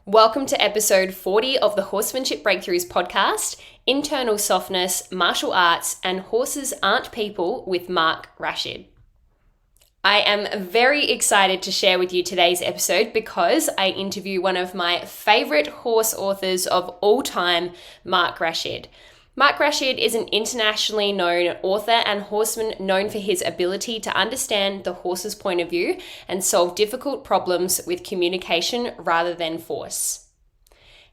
Welcome to episode 40 of the Horsemanship Breakthroughs podcast, Internal Softness, Martial Arts, and Horses Aren't People with Mark Rashid. I am very excited to share with you today's episode because I interview one of my favorite horse authors of all time, Mark Rashid. Mark Rashid is an internationally known author and horseman known for his ability to understand the horse's point of view and solve difficult problems with communication rather than force.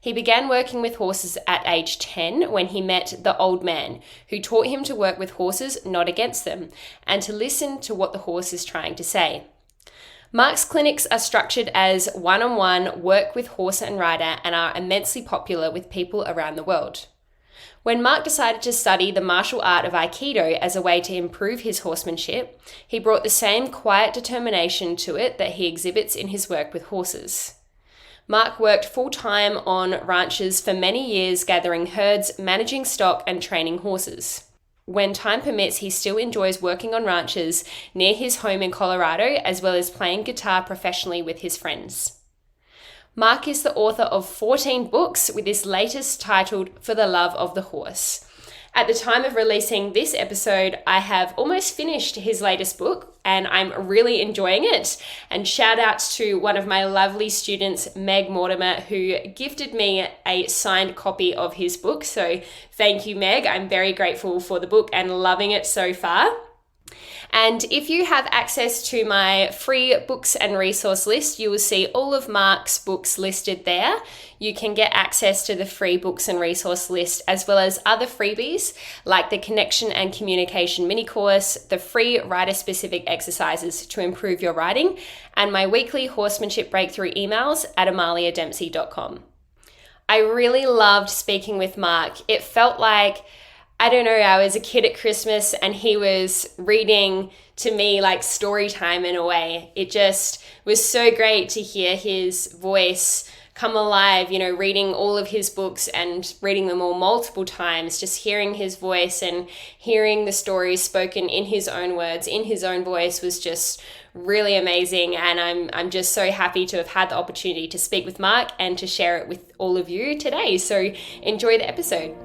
He began working with horses at age 10 when he met the old man, who taught him to work with horses, not against them, and to listen to what the horse is trying to say. Mark's clinics are structured as one-on-one work with horse and rider and are immensely popular with people around the world. When Mark decided to study the martial art of aikido as a way to improve his horsemanship, he brought the same quiet determination to it that he exhibits in his work with horses. Mark worked full-time on ranches for many years, gathering herds, managing stock, and training horses. When time permits, he still enjoys working on ranches near his home in Colorado, as well as playing guitar professionally with his friends. Mark is the author of 14 books, with his latest titled For the Love of the Horse. At the time of releasing this episode, I have almost finished his latest book and I'm really enjoying it. And shout out to one of my lovely students, Meg Mortimer, who gifted me a signed copy of his book. So thank you, Meg. I'm very grateful for the book and loving it so far. And if you have access to my free books and resource list, you will see all of Mark's books listed there. You can get access to the free books and resource list as well as other freebies like the Connection and Communication mini course, the free rider-specific exercises to improve your riding, and my weekly horsemanship breakthrough emails at amaliadempsey.com. I really loved speaking with Mark. It felt like I was a kid at Christmas and he was reading to me like story time in a way. It just was so great to hear his voice come alive, reading all of his books and reading them all multiple times, just hearing his voice and hearing the stories spoken in his own words, in his own voice was just really amazing. And I'm just so happy to have had the opportunity to speak with Mark and to share it with all of you today. So enjoy the episode.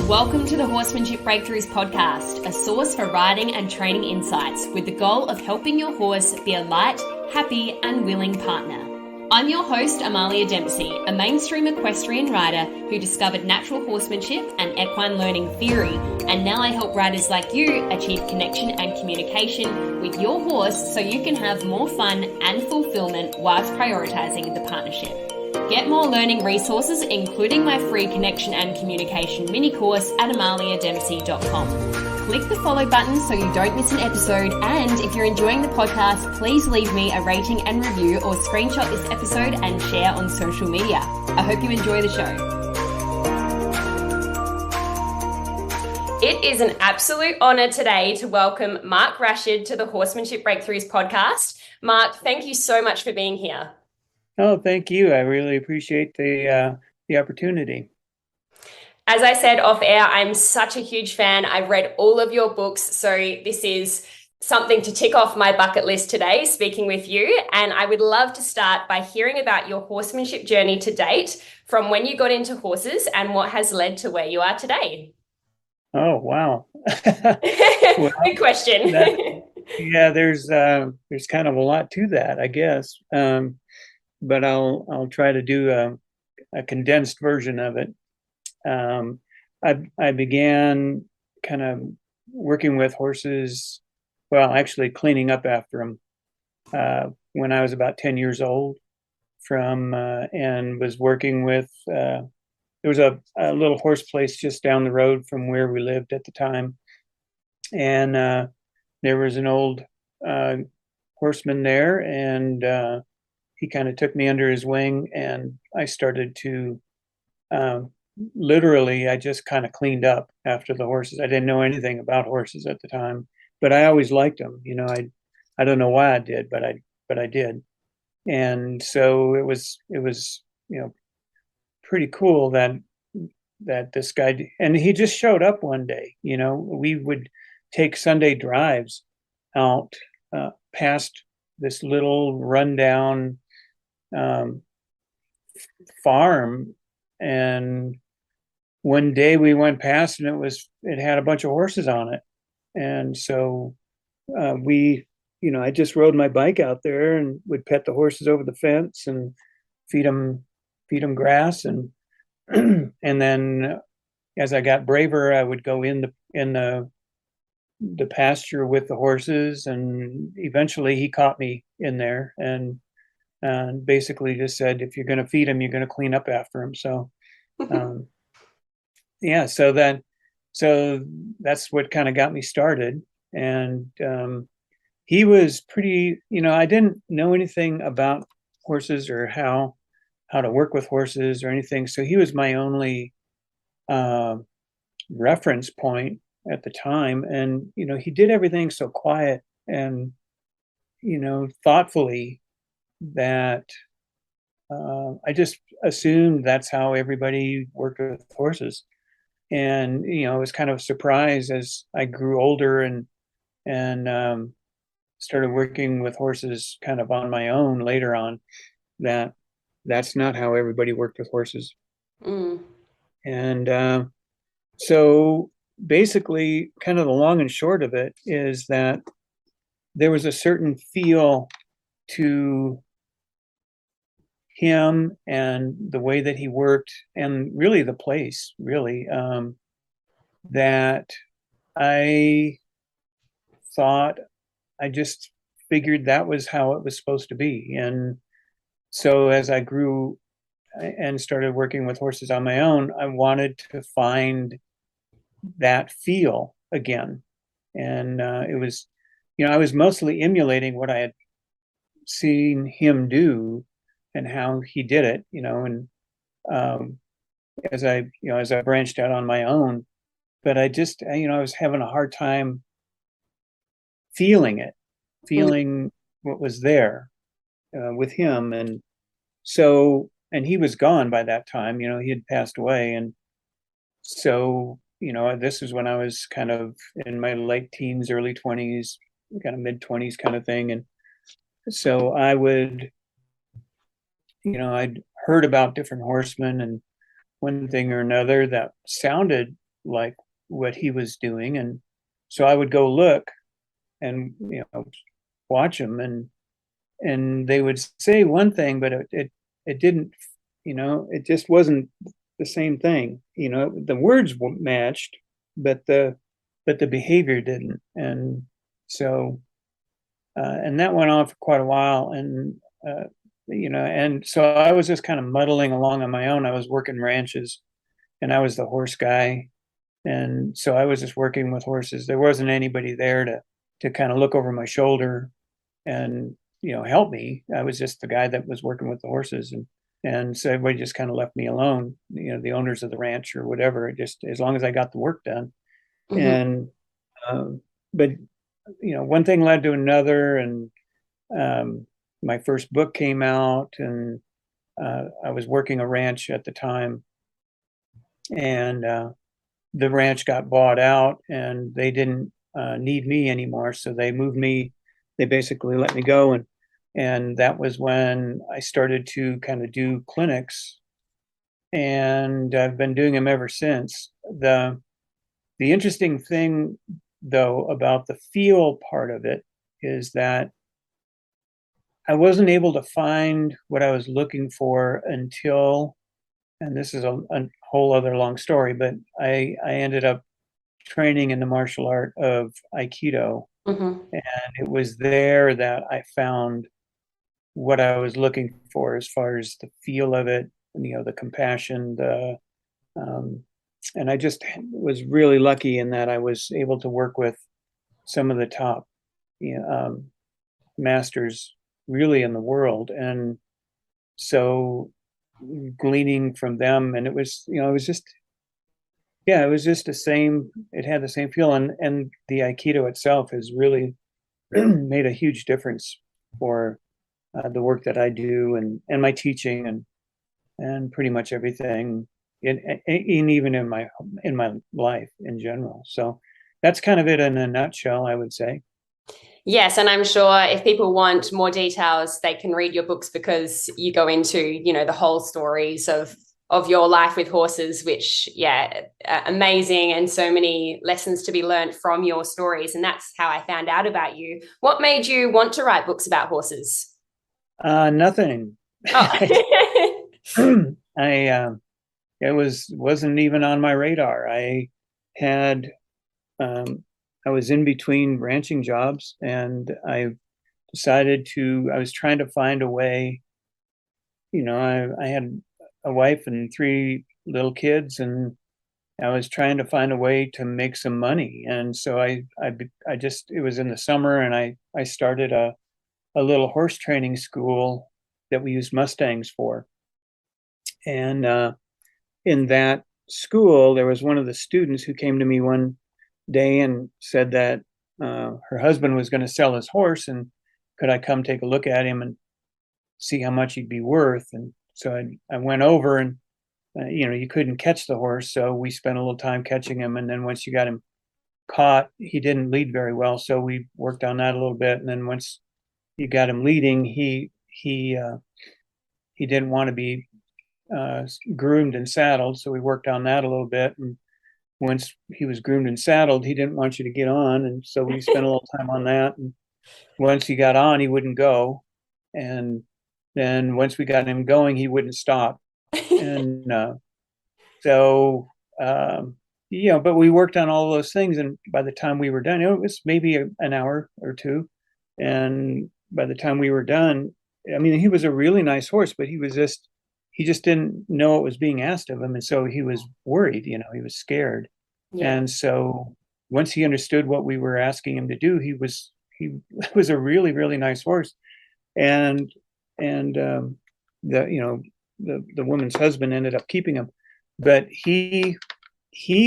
Welcome to the Horsemanship Breakthroughs podcast, a source for riding and training insights with the goal of helping your horse be a light, happy, and willing partner. I'm your host, Amalia Dempsey, a mainstream equestrian rider who discovered natural horsemanship and equine learning theory, and now I help riders like you achieve connection and communication with your horse so you can have more fun and fulfillment whilst prioritizing the partnership. Get more learning resources, including my free Connection and Communication mini course at amaliadempsey.com. Click the follow button so you don't miss an episode, and if you're enjoying the podcast, please leave me a rating and review or screenshot this episode and share on social media. I hope you enjoy the show. It is an absolute honor today to welcome Mark Rashid to the Horsemanship Breakthroughs podcast. Mark, thank you so much for being here. Oh, thank you. I really appreciate the opportunity. As I said off air, I'm such a huge fan. I've read all of your books, so this is something to tick off my bucket list today, speaking with you. And I would love to start by hearing about your horsemanship journey to date, from when you got into horses and what has led to where you are today. Oh, wow. Well, good question. There's kind of a lot to that, I guess. But I'll try to do a condensed version of it. I began kind of working with horses, actually cleaning up after them when I was about 10 years old, and was working with, there was a little horse place just down the road from where we lived at the time. And there was an old horseman there, and he kind of took me under his wing, and I started to literally, I just kind of cleaned up after the horses. I didn't know anything about horses at the time, but I always liked them. I don't know why I did, but I did. And so it was pretty cool that this guy, and he just showed up one day. We would take Sunday drives out past this little rundown farm, and one day we went past and it had a bunch of horses on it. And so we, I just rode my bike out there and would pet the horses over the fence and feed them grass. And and then as I got braver, I would go in the pasture with the horses, and eventually he caught me in there and basically just said, if you're going to feed him, you're going to clean up after him. So um, yeah, so that's what kind of got me started. And he was pretty, I didn't know anything about horses or how to work with horses or anything. So he was my only uh, reference point at the time. And, he did everything so quiet and, thoughtfully that I just assumed that's how everybody worked with horses. And, it was kind of a surprise as I grew older and started working with horses kind of on my own later on, that that's not how everybody worked with horses. Mm. And so basically, kind of the long and short of it is that there was a certain feel to him and the way that he worked, and really the place, really, that I thought, I just figured that was how it was supposed to be. And so as I grew and started working with horses on my own, I wanted to find that feel again. And it was, I was mostly emulating what I had seen him do and how he did it, and um, as I branched out on my own, but I just, I was having a hard time feeling it, Mm. feeling what was there with him. And so, and he was gone by that time, he had passed away. And so, this is when I was kind of in my late teens, early 20s, kind of mid 20s kind of thing. And so I would, I'd heard about different horsemen and one thing or another that sounded like what he was doing. And so I would go look and, watch them, and they would say one thing, but it didn't, it just wasn't the same thing. The words matched, but the behavior didn't. And so and that went on for quite a while. And and so I was just kind of muddling along on my own. I was working ranches, and I was the horse guy, and so I was just working with horses. There wasn't anybody there to kind of look over my shoulder and help me. I was just the guy that was working with the horses, and so everybody just kind of left me alone. The owners of the ranch or whatever, just as long as I got the work done. Mhm. And but one thing led to another, and my first book came out, and I was working a ranch at the time, and the ranch got bought out, and they didn't need me anymore, so they moved me. They basically let me go, and that was when I started to kind of do clinics, and I've been doing them ever since. The interesting thing, though, about the feel part of it is that I wasn't able to find what I was looking for until, and this is a whole other long story, but I ended up training in the martial art of aikido. Mhm. And it was there that I found what I was looking for as far as the feel of it, the compassion, um, and I just was really lucky in that I was able to work with some of the top, masters really in the world. And so gleaning from them, and it was just, yeah, it was just the same. It had the same feel, and the aikido itself has really made a huge difference for the work that I do, and my teaching, and pretty much everything in even in my life in general. So that's kind of it in a nutshell, I would say. Yes, and I'm sure if people want more details, they can read your books because you go into, the whole stories of your life with horses, which, yeah, amazing, and so many lessons to be learned from your stories. And that's how I found out about you. What made you want to write books about horses? Nothing. Oh, I it wasn't even on my radar. Had um, I was in between ranching jobs, and I was trying to find a way. I had a wife and three little kids, and I was trying to find a way to make some money. And so I just it was in the summer, and I started a little horse training school that we used Mustangs for. And in that school, there was one of the students who came to me one day and said that her husband was going to sell his horse, and could I come take a look at him and see how much he'd be worth. And so I went over, and you couldn't catch the horse, so we spent a little time catching him. And then once you got him caught, he didn't lead very well, so we worked on that a little bit. And then once you got him leading, he didn't want to be groomed and saddled, so we worked on that a little bit. And once he was groomed and saddled, he didn't want you to get on, and so we spent a little time on that. And once he got on, he wouldn't go, and then once we got him going, he wouldn't stop. And so but we worked on all those things, and by the time we were done, it was maybe an hour or two. And by the time we were done, I mean, he was a really nice horse, but he just didn't know what was being asked of him, and so he was worried. He was scared. yeah. And so once he understood what we were asking him to do, he was a really, really nice horse. And and the woman's husband ended up keeping him, but he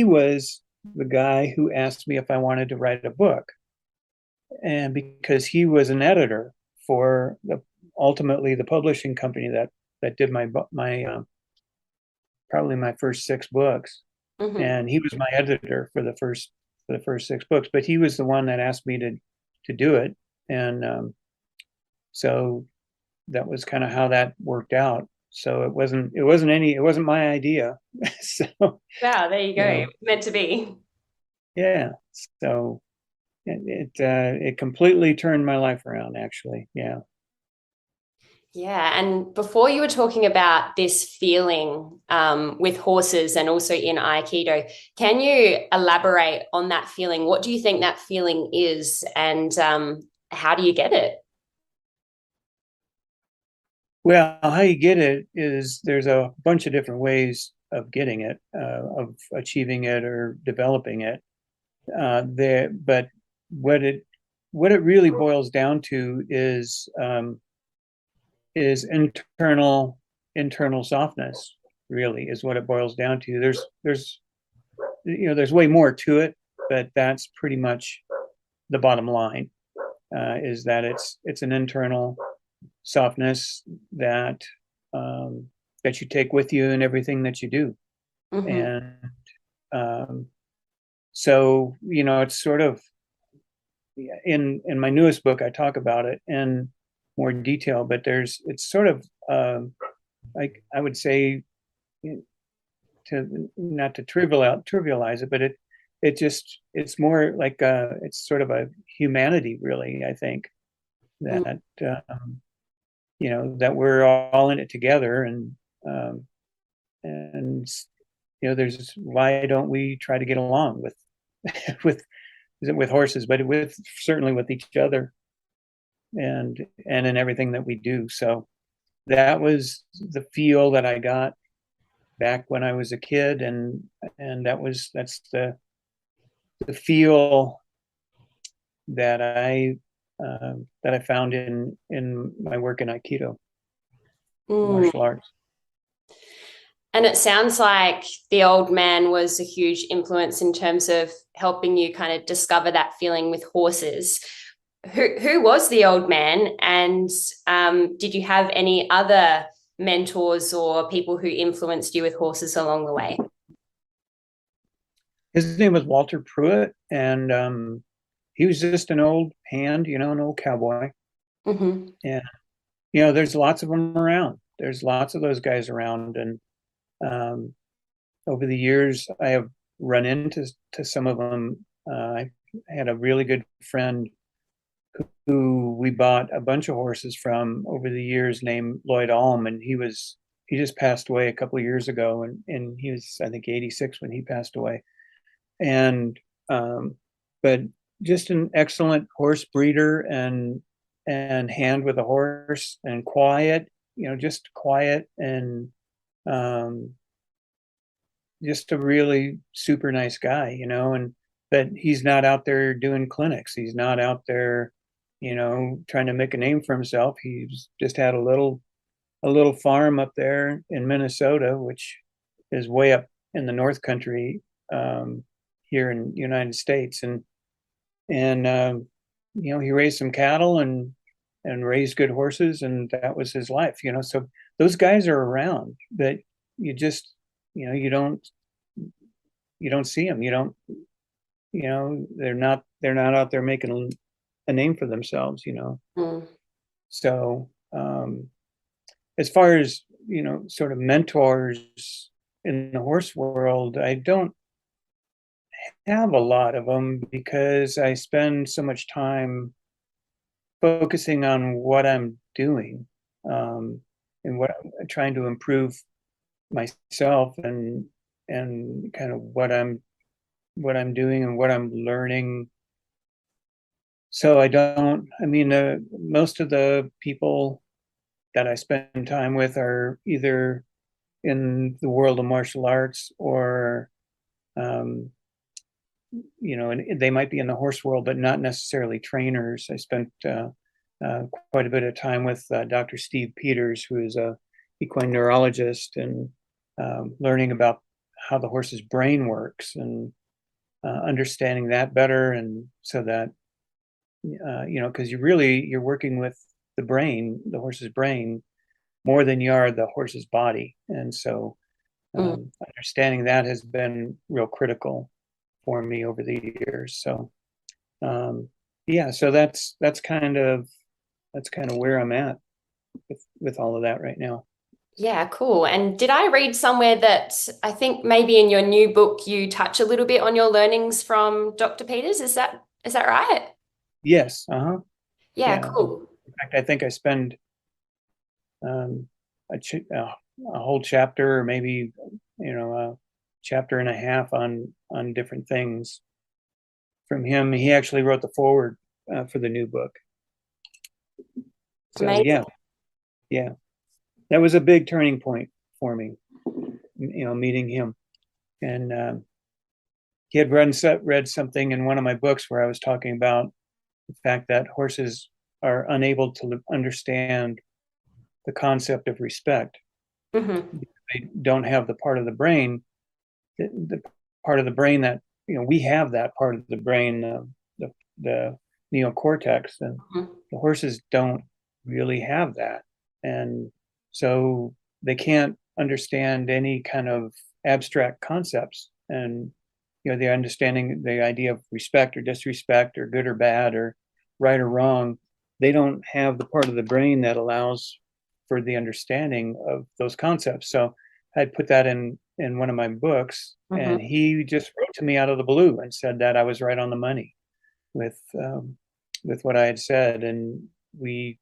was the guy who asked me if I wanted to write a book. And because he was an editor for ultimately the publishing company that did my probably my first six books. Mm-hmm. And he was my editor for the first six books, but he was the one that asked me to do it. And so that was kind of how that worked out. So it wasn't my idea. So Wow, there you you go. know Meant to be. yeah. So it completely turned my life around, actually. Yeah. Yeah, and before you were talking about this feeling with horses and also in Aikido, can you elaborate on that feeling? What do you think that feeling is, and how do you get it? Well, how you get it is there's a bunch of different ways of getting it, of achieving it or developing it. But what it what it really boils down to is internal softness. Really, is what it boils down to. There's way more to it, but that's pretty much the bottom line. Is that it's an internal softness that you take with you in everything that you do. Mm-hmm. And um, so it's sort of in my newest book I talk about it in more detail, but it's sort of like I would say, to not to trivialize it, but it's more like it's sort of a humanity, really. I think that that we're all in it together. And there's why don't we try to get along with with with horses, but certainly with each other, and in everything that we do. So that was the feel that I got back when I was a kid, and that's the feel that I found in my work in Aikido, Mm. martial arts. And it sounds like the old man was a huge influence in terms of helping you kind of discover that feeling with horses. Who was the old man, and did you have any other mentors or people who influenced you with horses along the way? His name was Walter Pruitt, and he was just an old hand, an old cowboy. Hmm. And, there's lots of them around. There's lots of those guys around. And um, over the years, I have run into some of them. I had a really good friend who we bought a bunch of horses from over the years named Lloyd Alm, and he just passed away a couple of years ago, and he was, I think, 86 when he passed away. And but just an excellent horse breeder and hand with a horse, and quiet, just quiet, and um, just a really super nice guy, and but he's not out there doing clinics. He's not out there, trying to make a name for himself. He's just had a little farm up there in Minnesota, which is way up in the North Country, here in the United States, and he raised some cattle and raised good horses, and that was his life. So those guys are around, but you just you don't see them. You don't they're not out there making a name for themselves. Mm. So as far as sort of mentors in the horse world, I don't have a lot of them because I spend so much time focusing on what I'm doing, and what I'm trying to improve myself, and kind of what I'm doing and what I'm learning. So I mean, most of the people that I spend time with are either in the world of martial arts, or um, and they might be in the horse world, but not necessarily trainers. I spent quite a bit of time with Dr. Steve Peters, who is a equine neurologist, and learning about how the horse's brain works, and understanding that better, and so that because you're working with the horse's brain, more than you are the horse's body, and so Mm. understanding that has been real critical for me over the years. So yeah, so that's kind of where I'm at with all of that right now. Yeah, cool. And did I read somewhere that I think maybe in your new book you touch a little bit on your learnings from Dr. Peters? Is that right? Yes, uh-huh. Yeah, Yeah. cool. In fact, I think I spend um, a whole chapter, or maybe a chapter and a half on different things from him. He actually wrote the foreword for the new book. So Amazing. yeah, that was a big turning point for me, meeting him. And he had read something in one of my books where I was talking about the fact that horses are unable to understand the concept of respect. Hmm. They don't have the part of the brain, the part of the brain that we have, that part of the brain, the neocortex, and the horses don't really have that, and so they can't understand any kind of abstract concepts, and they're understanding the idea of respect or disrespect, or good or bad, or right or wrong. They don't have the part of the brain that allows for the understanding of those concepts. So I put that in one of my books, and Hmm. he just wrote to me out of the blue and said that I was right on the money with what I had said, and we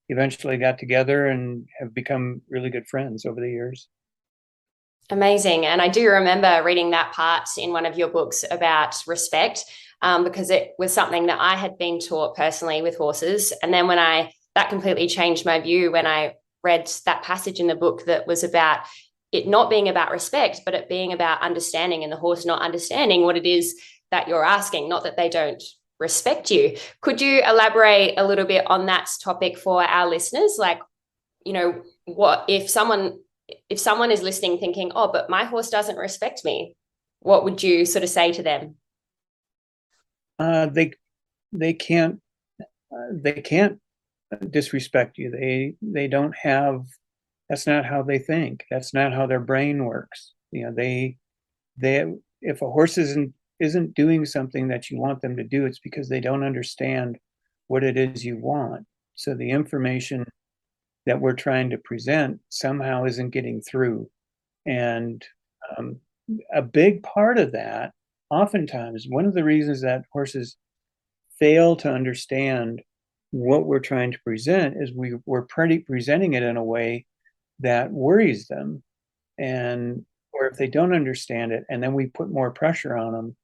eventually got together and have become really good friends over the years. Amazing. And I do remember reading that part in one of your books about respect, because it was something that I had been taught personally with horses. And then that completely changed my view when I read that passage in the book that was about it not being about respect, but it being about understanding, and the horse not understanding what it is that you're asking, not that they don't respect you. Could you elaborate a little bit on that topic for our listeners? Like, what if someone is listening thinking, oh, but my horse doesn't respect me, what would you sort of say to them? They can't disrespect you. They don't have. That's not how they think. That's not how their brain works. They if a horse isn't isn't doing something that you want them to do, it's because they don't understand what it is you want. So the information that we're trying to present somehow isn't getting through. And um, a big part of that, oftentimes, one of the reasons that horses fail to understand what we're trying to present is we're presenting it in a way that worries them. And or if they don't understand it, and then we put more pressure on them.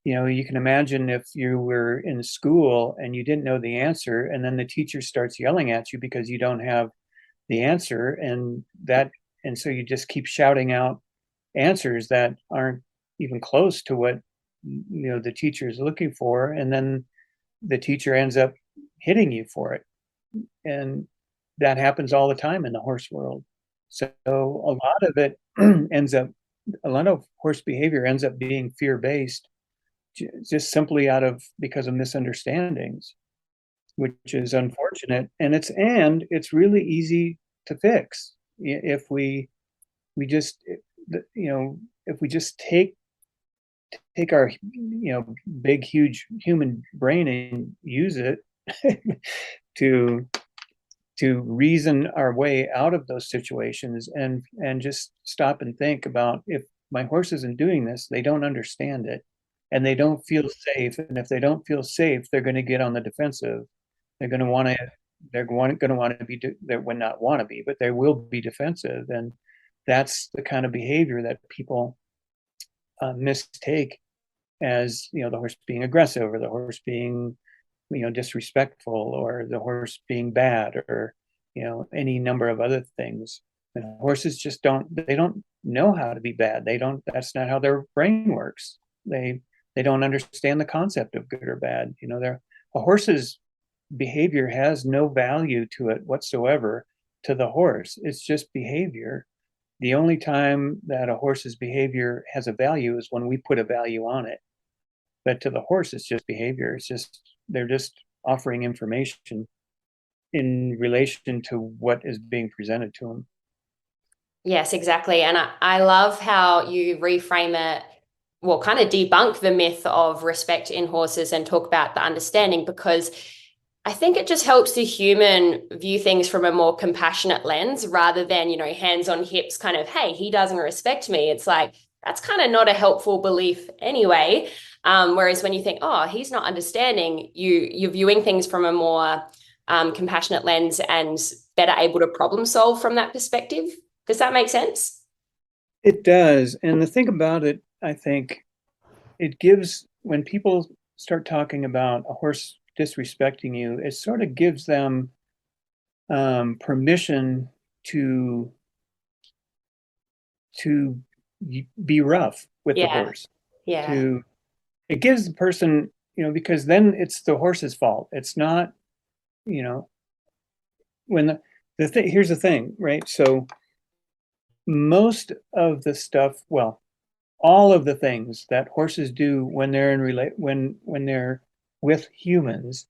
You can imagine if you were in school and you didn't know the answer, and then the teacher starts yelling at you because you don't have the answer, and so you just keep shouting out answers that aren't even close to what the teacher is looking for, and then the teacher ends up hitting you for it. And that happens all the time in the horse world. So a lot of it ends up, a lot of horse behavior ends up being fear-based, just simply because of misunderstandings, which is unfortunate. And it's really easy to fix if we just if we just take our big huge human brain and use it to reason our way out of those situations, and just stop and think about, if my horse isn't doing this, they don't understand it, and they don't feel safe. And if they don't feel safe, they're going to get on the defensive. They're going to want to they would not want to be, but they will be defensive. And that's the kind of behavior that people mistake as the horse being aggressive, or the horse being disrespectful, or the horse being bad, or any number of other things. And horses just don't know how to be bad. That's not how their brain works. They don't understand the concept of good or bad. A horse's behavior has no value to it whatsoever. To the horse, it's just behavior. The only time that a horse's behavior has a value is when we put a value on it. But to the horse, it's just behavior. They're just offering information in relation to what is being presented to them. Yes, exactly. And I love how you reframe it, well, kind of debunk the myth of respect in horses and talk about the understanding, because I think it just helps the human view things from a more compassionate lens rather than, hands on hips, kind of, hey, he doesn't respect me. It's like, that's kind of not a helpful belief anyway. Whereas when you think, oh, he's not understanding, you're viewing things from a more compassionate lens and better able to problem solve from that perspective. Does that make sense? It does. And the thing about it, I think, when people start talking about a horse disrespecting you, it sort of gives them permission to be rough with the Yeah. horse. Yeah. It gives the person, because then it's the horse's fault. It's not, when here's the thing, right? So most of the stuff, well, all of the things that horses do when they're when they're with humans,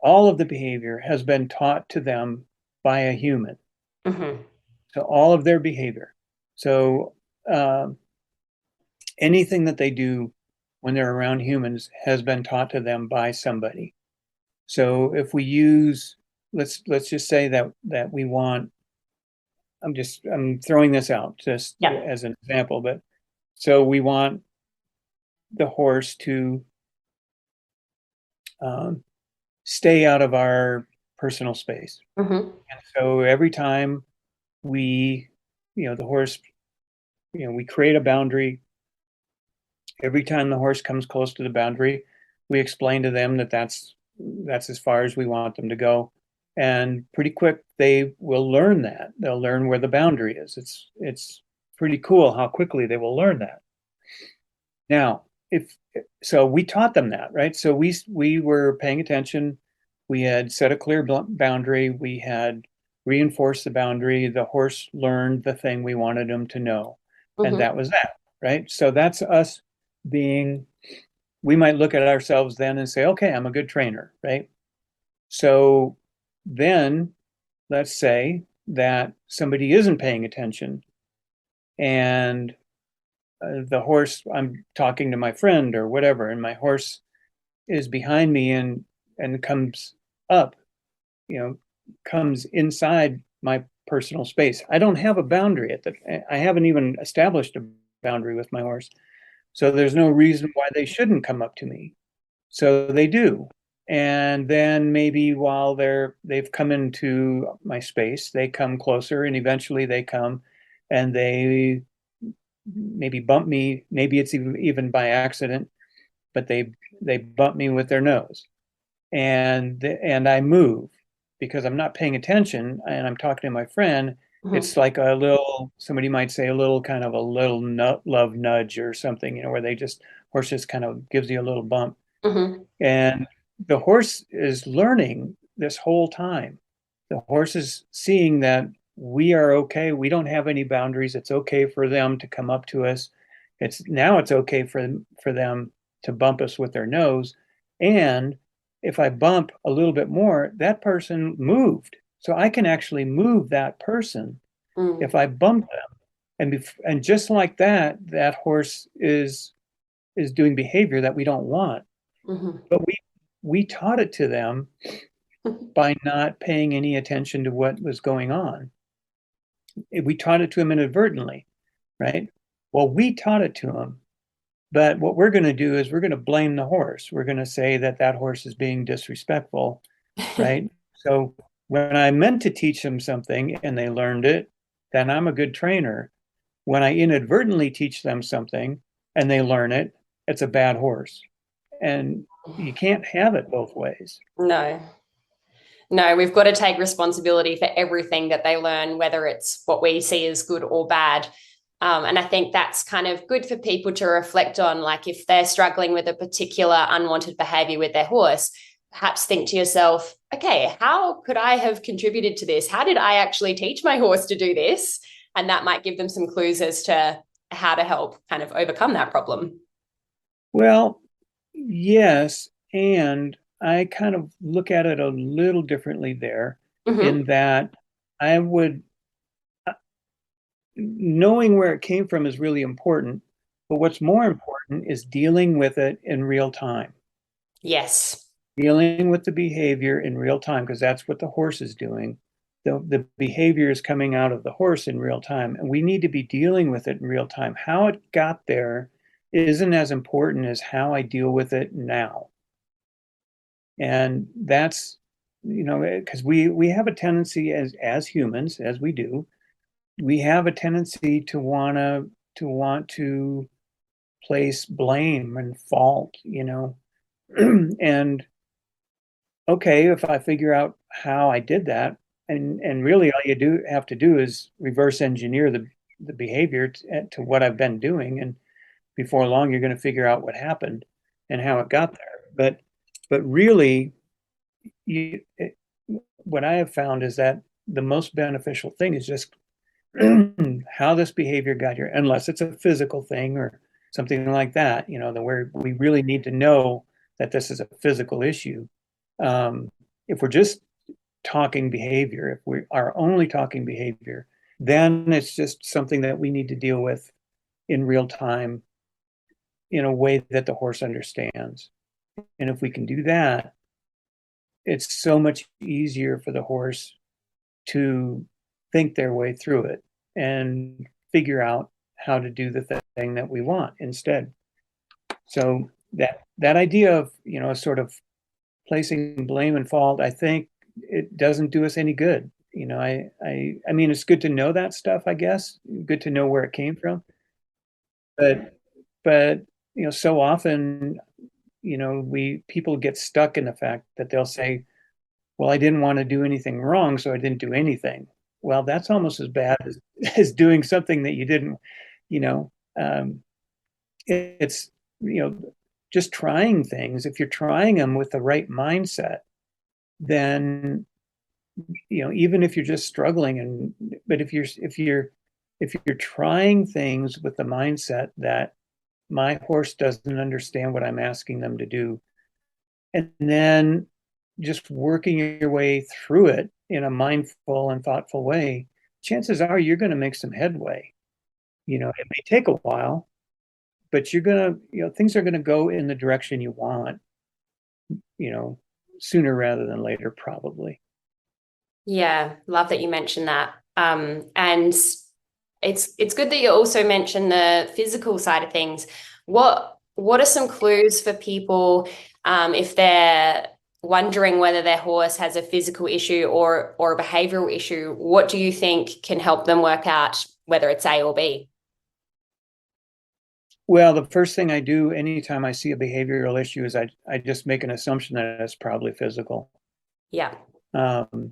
all of the behavior has been taught to them by a human. Hmm. So all of their behavior. So anything that they do when they're around humans has been taught to them by somebody. So if we use, let's just say that we want, I'm throwing this out just Yeah. as an example, but so we want the horse to um, stay out of our personal space. Hmm. And so every time we, the horse, we create a boundary. Every time the horse comes close to the boundary, we explain to them that that's as far as we want them to go. And pretty quick, they will learn that. They'll learn where the boundary is. It's pretty cool how quickly they will learn that. Now, if so, we taught them that, right? So we were paying attention. We had set a clear boundary. We had reinforced the boundary. The horse learned the thing we wanted him to know, and Hmm. that was that, right? So that's us being. We might look at ourselves then and say, okay, I'm a good trainer, right? So then let's say that somebody isn't paying attention, and the horse, I'm talking to my friend or whatever, and my horse is behind me and comes up, you know, comes inside my personal space. I don't have a boundary at the, I haven't even established a boundary with my horse. So there's no reason why they shouldn't come up to me. So they do. And then maybe while they've come into my space, they come closer and eventually they come and they maybe bump me. Maybe it's even by accident, but they bump me with their nose. And I move because I'm not paying attention and I'm talking to my friend. Mhm. It's like a little, somebody might say a little kind of a little love nudge or something, where they just, horse just kind of gives you a little bump. Mhm. And the horse is learning this whole time. The horse is seeing that we are okay. We don't have any boundaries. It's okay for them to come up to us. It's okay for them to bump us with their nose. And if I bump a little bit more, that person moved. So I can actually move that person Mm. if I bump them. And just like that, that horse is doing behavior that we don't want. Mhm. But we taught it to them by not paying any attention to what was going on. We taught it to them inadvertently, right? Well, we taught it to them, but what we're going to do is we're going to blame the horse. We're going to say that that horse is being disrespectful, right? So when I meant to teach them something and they learned it, then I'm a good trainer. When I inadvertently teach them something and they learn it, it's a bad horse. And you can't have it both ways. No. No, we've got to take responsibility for everything that they learn, whether it's what we see as good or bad. And I think that's kind of good for people to reflect on. Like if they're struggling with a particular unwanted behavior with their horse, perhaps think to yourself, okay, how could I have contributed to this? How did I actually teach my horse to do this? And that might give them some clues as to how to help kind of overcome that problem. Well, yes, and I kind of look at it a little differently there Mm-hmm. in that I would, knowing where it came from is really important, but what's more important is dealing with it in real time, Yes. dealing with the behavior in real time, because that's what the horse is doing. The behavior is coming out of the horse in real time, and we need to be dealing with it in real time. How it got there isn't as important as how I deal with it now. And that's, because we have a tendency as humans, as we do, we have a tendency to want to place blame and fault, and okay, if I figure out how I did that, and really all you do have to do is reverse engineer the behavior to what I've been doing, and before long you're going to figure out what happened and how it got there. But really, you, it, what I have found is that the most beneficial thing is just how this behavior got here, unless it's a physical thing or something like that, where we really need to know that this is a physical issue. If we're just talking behavior, if we are only talking behavior, then it's just something that we need to deal with in real time in a way that the horse understands. And if we can do that, it's so much easier for the horse to think their way through it and figure out how to do the thing that we want instead. So that idea of, sort of placing blame and fault, I think it doesn't do us any good. I mean, it's good to know that stuff, I guess, good to know where it came from. But so often, we people get stuck in the fact that they'll say, well, I didn't want to do anything wrong, so I didn't do anything. Well, that's almost as bad as doing something that you didn't, you know. It's, just trying things. If you're trying them with the right mindset, then, even if you're just struggling but if you're trying things with the mindset that my horse doesn't understand what I'm asking them to do, and then just working your way through it in a mindful and thoughtful way, chances are you're going to make some headway. It may take a while, but you're gonna, things are gonna go in the direction you want, you know, sooner rather than later, probably. Yeah, love that you mentioned that. And it's good that you also mentioned the physical side of things. What are some clues for people if they're wondering whether their horse has a physical issue or a behavioral issue? What do you think can help them work out whether it's A or B? Well, the first thing I do anytime I see a behavioral issue is I just make an assumption that it's probably physical. Yeah. Um,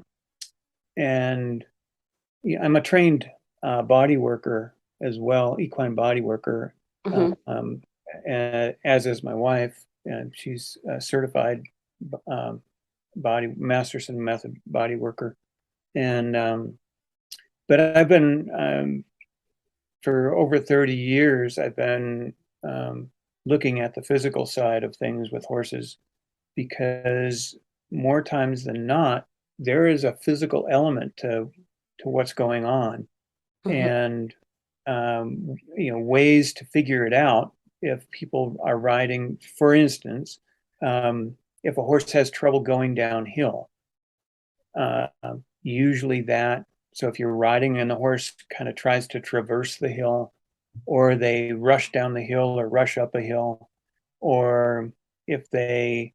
and yeah, I'm a trained body worker as well, equine body worker, Hmm. as is my wife, and she's a certified um, body Masterson method body worker. And but I've been for over 30 years, I've been um, looking at the physical side of things with horses because more times than not, there is a physical element to what's going on, Hmm. and ways to figure it out. If people are riding, for instance, if a horse has trouble going downhill, uh, usually that. So if you're riding and the horse kind of tries to traverse the hill, or they rush down the hill or rush up a hill, or if they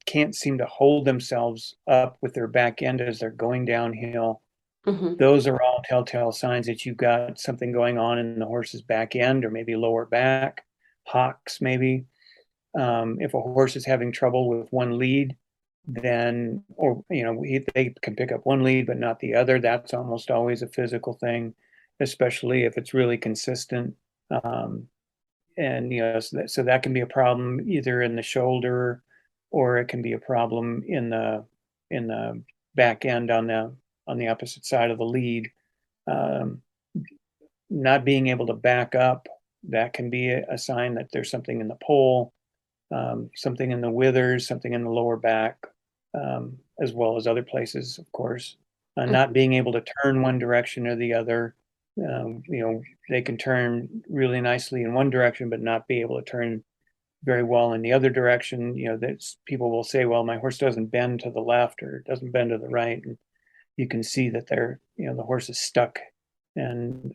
can't seem to hold themselves up with their back end as they're going downhill, Hmm. those are all telltale signs that you've got something going on in the horse's back end or maybe lower back, hocks maybe. If a horse is having trouble with one lead, then, or, they can pick up one lead but not the other. That's almost always a physical thing, especially if it's really consistent. Um, and, so that can be a problem either in the shoulder, or it can be a problem in the back end on the opposite side of the lead. Um, Not being able to back up, that can be a sign that there's something in the pole, something in the withers, something in the lower back, as well as other places, of course. Not being able to turn one direction or the other. They can turn really nicely in one direction, but not be able to turn very well in the other direction. That's people will say, well, my horse doesn't bend to the left or doesn't bend to the right. And you can see that the horse is stuck. And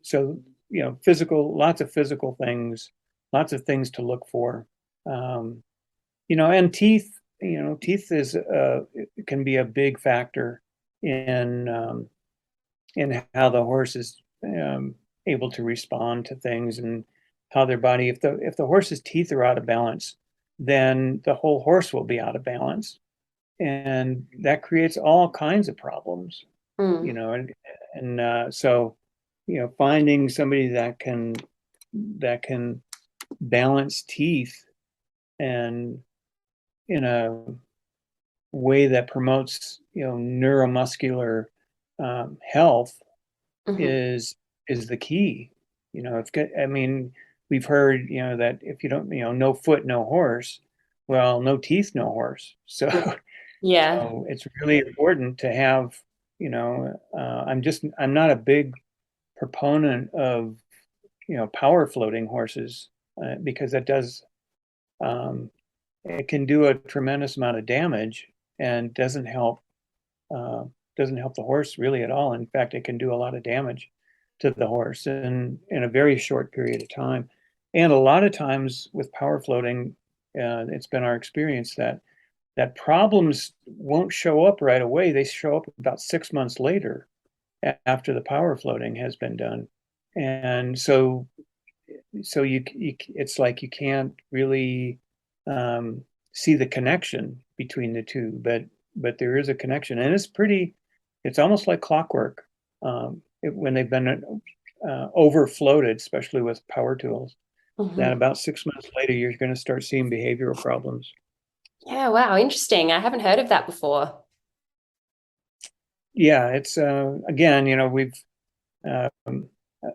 so, lots of physical things, lots of things to look for. um, and teeth is can be a big factor in how the horse is able to respond to things, and how their body, if the horse's teeth are out of balance, then the whole horse will be out of balance, and that creates all kinds of problems. Hmm. And so finding somebody that can balance teeth and in a way that promotes neuromuscular health Hmm. is the key. It's good. I mean, we've heard that if you don't, no foot, no horse. Well, no teeth, no horse. So Yeah. so it's really important to have. I'm not a big proponent of power floating horses, because that does um, it can do a tremendous amount of damage and uh, doesn't help the horse really at all. In fact, it can do a lot of damage to the horse in a very short period of time. And a lot of times with power floating, it's been our experience that problems won't show up right away. They show up about 6 months later after the power floating has been done. And so it's like you can't really see the connection between the two, but there is a connection, and it's almost like clockwork. When they've been over floated, especially with power tools, then Hmm. about 6 months later you're going to start seeing behavioral problems. Yeah, wow, interesting. I haven't heard of that before. Yeah, it's again, we've um,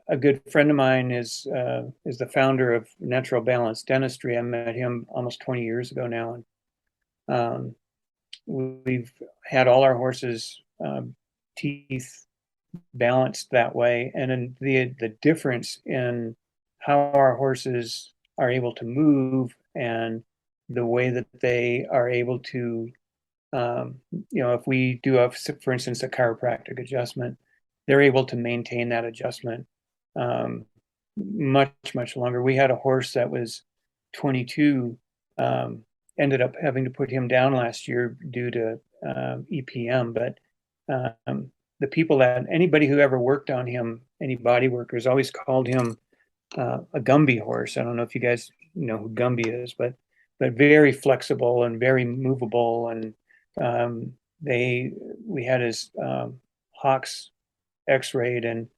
a good friend of mine is the founder of Natural Balance Dentistry. I met him almost 20 years ago now, and we've had all our horses' teeth balanced that way. And then the difference in how our horses are able to move and the way that they are able to, if we do for instance, a chiropractic adjustment, they're able to maintain that adjustment um, much longer. We had a horse that was 22, ended up having to put him down last year due to EPM, but the people that anybody who ever worked on him, any body workers, always called him a Gumby horse. I don't know if you guys know who Gumby is, but very flexible and very movable. And we had his hocks X-rayed, and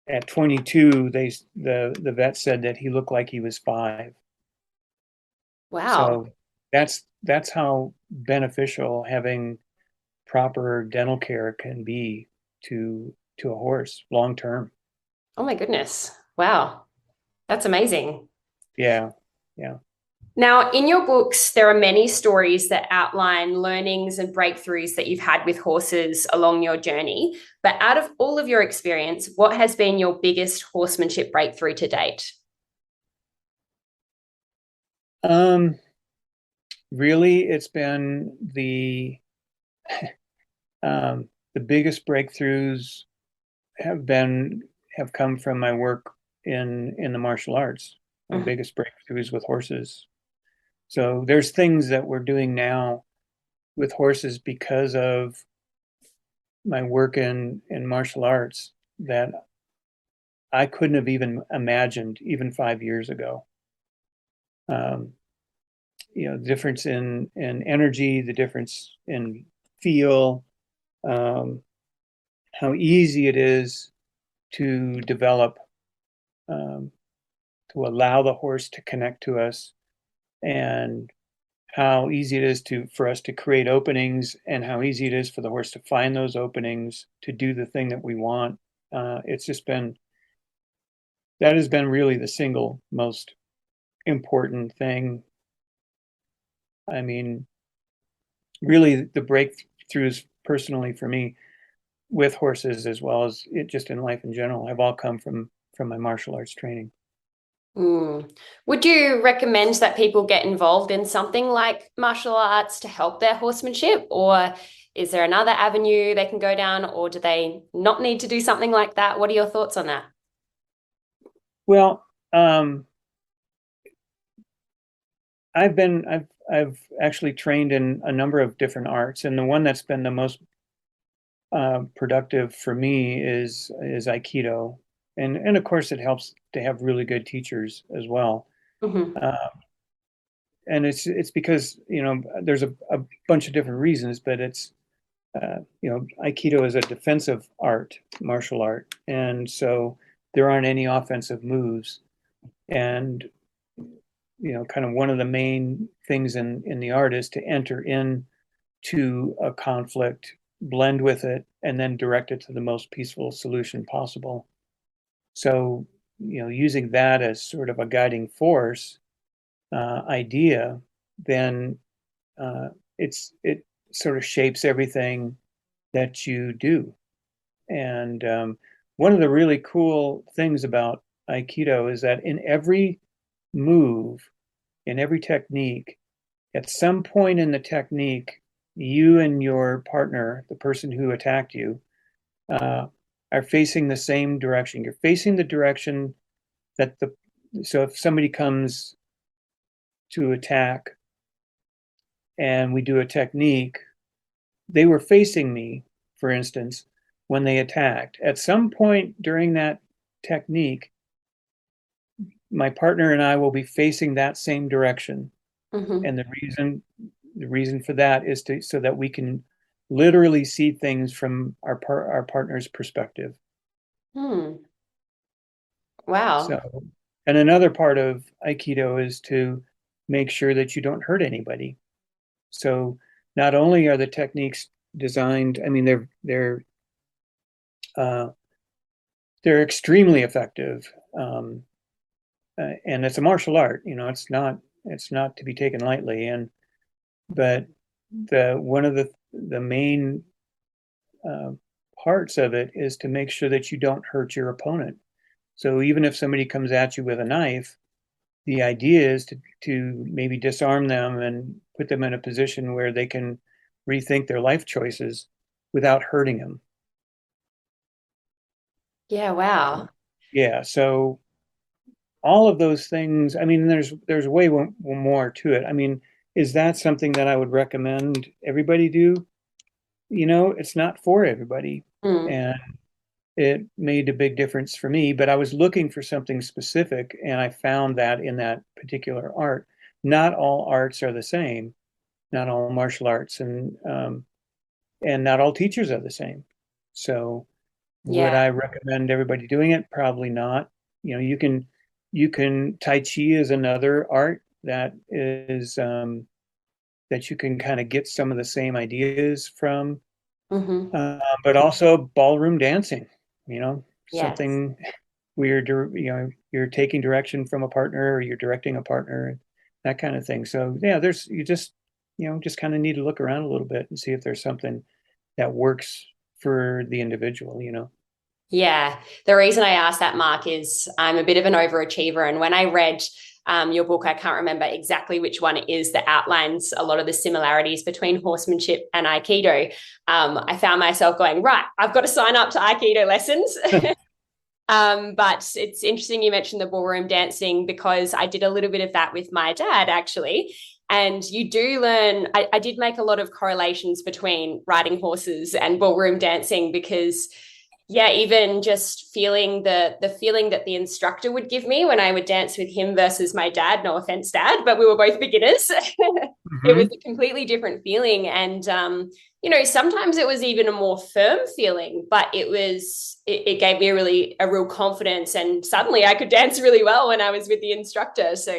at 22, the vet said that he looked like he was 5. Wow. So that's how beneficial having proper dental care can be to a horse long term. Oh my goodness. Wow. That's amazing. Yeah, yeah. Now, in your books, there are many stories that outline learnings and breakthroughs that you've had with horses along your journey. But out of all of your experience, what has been your biggest horsemanship breakthrough to date? Um, Really, it's been the biggest breakthroughs have come from my work in the martial arts. My Mhm. biggest breakthroughs with horses. So there's things that we're doing now with horses because of my work in martial arts that I couldn't have even imagined even 5 years ago. Um, the difference in energy, the difference in feel, um, how easy it is to develop, um, to allow the horse to connect to us, and how easy it is for us to create openings, and how easy it is for the horse to find those openings to do the thing that we want. It's just been that has been really the single most important thing. I mean, really, the breakthroughs personally for me with horses, as well as it just in life in general, have all come from my martial arts training. Mm. Would you recommend that people get involved in something like martial arts to help their horsemanship? Or is there another avenue they can go down, or do they not need to do something like that? What are your thoughts on that? Well, I've actually trained in a number of different arts, and the one that's been the most productive for me is aikido, and of course it helps to have really good teachers as well. Mhm. Uh, and it's because there's a bunch of different reasons, but it's aikido is a defensive art, martial art, and so there aren't any offensive moves. And kind of one of the main things in the art is to enter into a conflict, blend with it, and then direct it to the most peaceful solution possible. So, using that as sort of a guiding force idea, then uh, it sort of shapes everything that you do. And one of the really cool things about Aikido is that in every move, in every technique, at some point in the technique, you and your partner, the person who attacked you, uh, are facing the same direction. You're facing the direction that so if somebody comes to attack and we do a technique, they were facing me, for instance, when they attacked. At some point during that technique, my partner and I will be facing that same direction. Mhm. And the reason for that is so that we can literally see things from our partner's perspective. Hmm. Wow. So, and another part of Aikido is to make sure that you don't hurt anybody. So, not only are the techniques designed, I mean, uh, they're extremely effective, and it's a martial art. It's not to be taken lightly. And but the one of the main uh, parts of it is to make sure that you don't hurt your opponent. So even if somebody comes at you with a knife, the idea is to maybe disarm them and put them in a position where they can rethink their life choices without hurting them. Yeah, wow. Yeah, so all of those things, I mean, there's way more to it. I mean, is that something that I would recommend everybody do? It's not for everybody. Mm. And it made a big difference for me, but I was looking for something specific and I found that in that particular art. Not all arts are the same, not all martial arts, and not all teachers are the same. So would Yeah. I recommend everybody doing it? Probably not. You can Tai Chi is another art that is that you can kind of get some of the same ideas from, Hmm. but also ballroom dancing, Yes. something where you're taking direction from a partner or you're directing a partner, that kind of thing. So yeah, there's you just kind of need to look around a little bit and see if there's something that works for the individual. Yeah. The reason I asked that, Mark, is I'm a bit of an overachiever. And when I read your book, I can't remember exactly which one it is that outlines a lot of the similarities between horsemanship and aikido. I found myself going, right, I've got to sign up to aikido lessons. But it's interesting you mentioned the ballroom dancing because I did a little bit of that with my dad, actually. And you do learn, I did make a lot of correlations between riding horses and ballroom dancing because yeah, even just feeling the feeling that the instructor would give me when I would dance with him versus my dad. No offense, Dad, but we were both beginners. It was Hmm. a completely different feeling, and sometimes it was even a more firm feeling, but it gave me a real confidence, and suddenly I could dance really well when I was with the instructor. So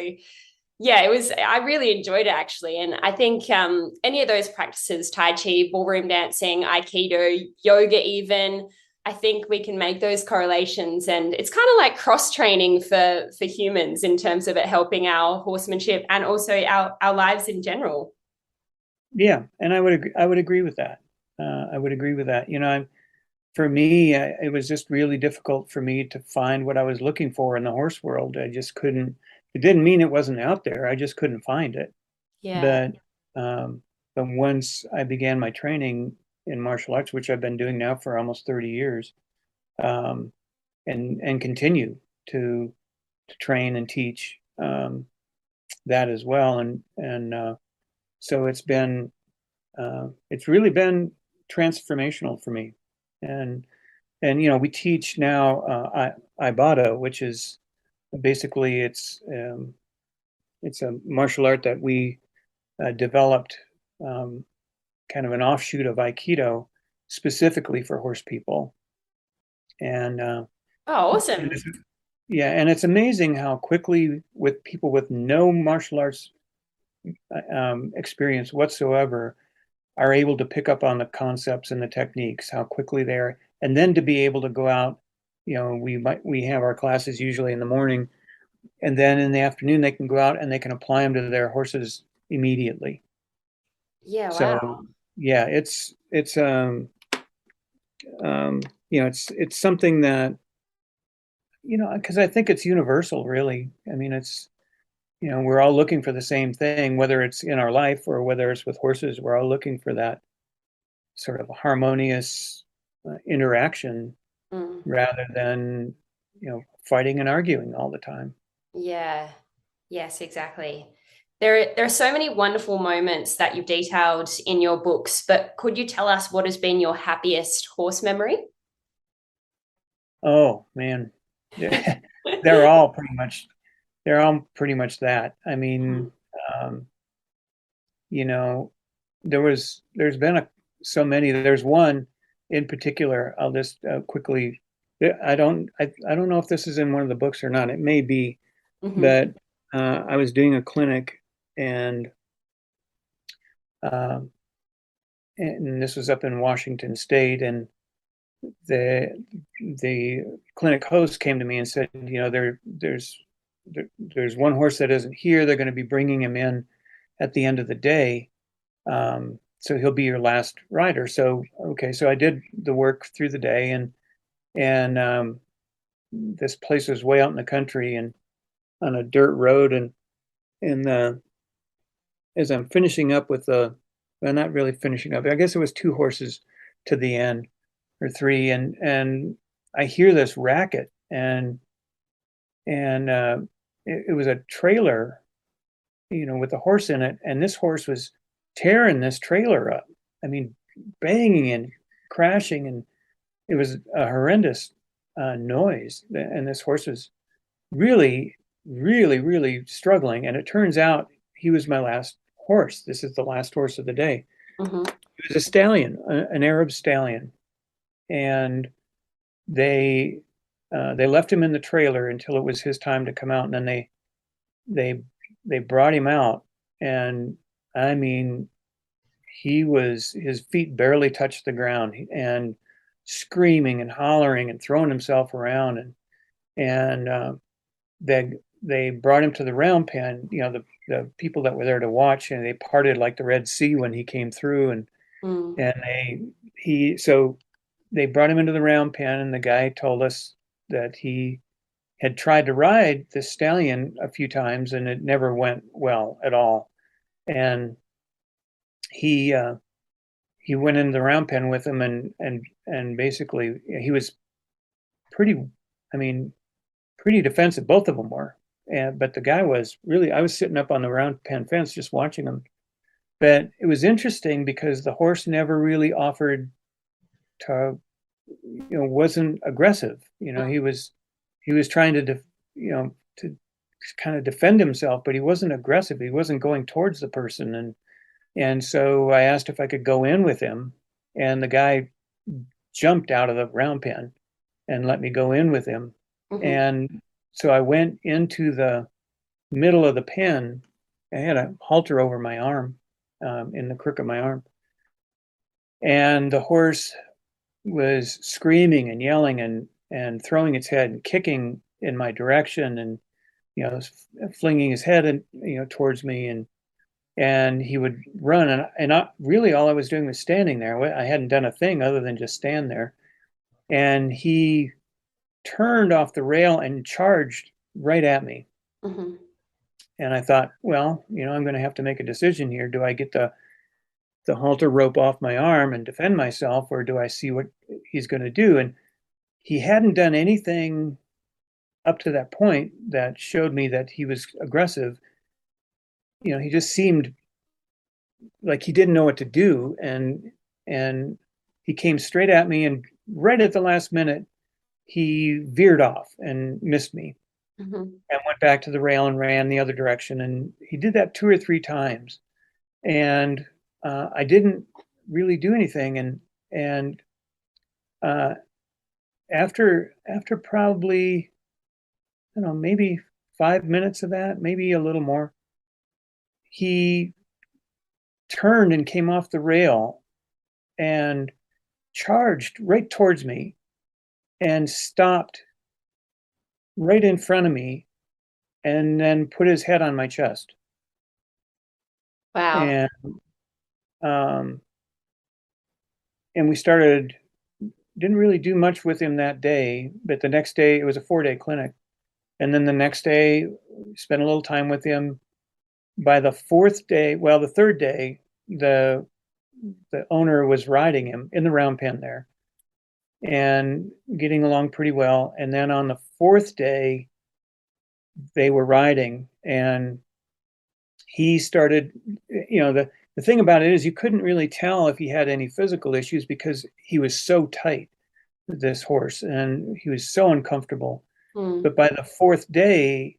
yeah, it was. I really enjoyed it actually, and I think any of those practices, Tai Chi, ballroom dancing, Aikido, yoga, even. I think we can make those correlations, and it's kind of like cross training for humans in terms of it helping our horsemanship and also our lives in general. Yeah, and I would agree with that. I would agree with that. For me, it was just really difficult for me to find what I was looking for in the horse world. I just couldn't. It didn't mean it wasn't out there. I just couldn't find it. Yeah. But um, but once I began my training in martial arts, which I've been doing now for almost 30 years, um, and continue to train and teach that as well, and so it's really been transformational for me, and we teach now Ibotta, which is basically it's a martial art that we developed, um, kind of an offshoot of Aikido, specifically for horse people. And, Oh, and awesome. it's, yeah, and it's amazing how quickly with people with no martial arts experience whatsoever are able to pick up on the concepts and the techniques, how quickly they're, and then to be able to go out. We have our classes usually in the morning, and then in the afternoon they can go out and they can apply them to their horses immediately. Yeah. So Wow. yeah, um, it's something that because I think it's universal, really. I mean, we're all looking for the same thing, whether it's in our life or whether it's with horses. We're all looking for that sort of harmonious interaction Mm. rather than fighting and arguing all the time. Yeah. Yes, exactly. There are so many wonderful moments that you've detailed in your books, but could you tell us what has been your happiest horse memory? Oh man, they're all pretty much they're all pretty much that. I mean, um, you know, there's been so many. There's one in particular. I'll just quickly. I don't know if this is in one of the books or not. It may be, Hmm. but I was doing a clinic, and um, and this was up in Washington State, and the the clinic host came to me and said, there's one horse that isn't here. They're going to be bringing him in at the end of the day, so he'll be your last rider. So okay, so I did the work through the day, and this place was way out in the country and on a dirt road, and as I'm finishing up with the, well, not really finishing up, I guess it was two horses to the end or three, and I hear this racket, and it was a trailer, with a horse in it, and this horse was tearing this trailer up. I mean, banging and crashing, and it was a horrendous noise. And this horse was really, really, really struggling. And it turns out he was my last horse. This is the last horse of the day. Mm-hmm. It was a stallion, an Arab stallion, and they they left him in the trailer until it was his time to come out, and then they they brought him out, and I mean, his feet barely touched the ground, and screaming and hollering and throwing himself around, and they brought him to the round pen. The people that were there to watch, and they parted like the Red Sea when he came through, Mm. and they brought him into the round pen, and the guy told us that he had tried to ride this stallion a few times, and it never went well at all. And he uh, he went into the round pen with him, and basically he was pretty, I mean, pretty defensive. Both of them were, but the guy was really. I was sitting up on the round pen fence just watching him. But it was interesting because the horse never really offered to, wasn't aggressive. He was trying to, to kind of defend himself, but he wasn't aggressive. He wasn't going towards the person, and so I asked if I could go in with him, and the guy jumped out of the round pen and let me go in with him. Mm-hmm. And so I went into the middle of the pen. I had a halter over my arm, in the crook of my arm, and the horse was screaming and yelling and throwing its head and kicking in my direction, and flinging his head and towards me, and he would run, and really all I was doing was standing there. I hadn't done a thing other than just stand there, and he turned off the rail and charged right at me. Mm-hmm. And I thought, well, I'm going to have to make a decision here. Do I get the halter rope off my arm and defend myself, or do I see what he's going to do? And he hadn't done anything up to that point that showed me that he was aggressive. He just seemed like he didn't know what to do, and he came straight at me, and right at the last minute he veered off and missed me, Mm-hmm. and went back to the rail and ran the other direction. And he did that two or three times, and I didn't really do anything. And uh, after probably, I don't know, maybe 5 minutes of that, maybe a little more, he turned and came off the rail and charged right towards me and stopped right in front of me, and then put his head on my chest. Wow. And um, and we started, didn't really do much with him that day, but the next day, it was a 4-day clinic. And then the next day, spent a little time with him. By the fourth day, well, the third day, the owner was riding him in the round pen there and getting along pretty well. And then on the fourth day, they were riding, and he started, the thing about it is you couldn't really tell if he had any physical issues because he was so tight, this horse, and he was so uncomfortable. Mm. But by the fourth day,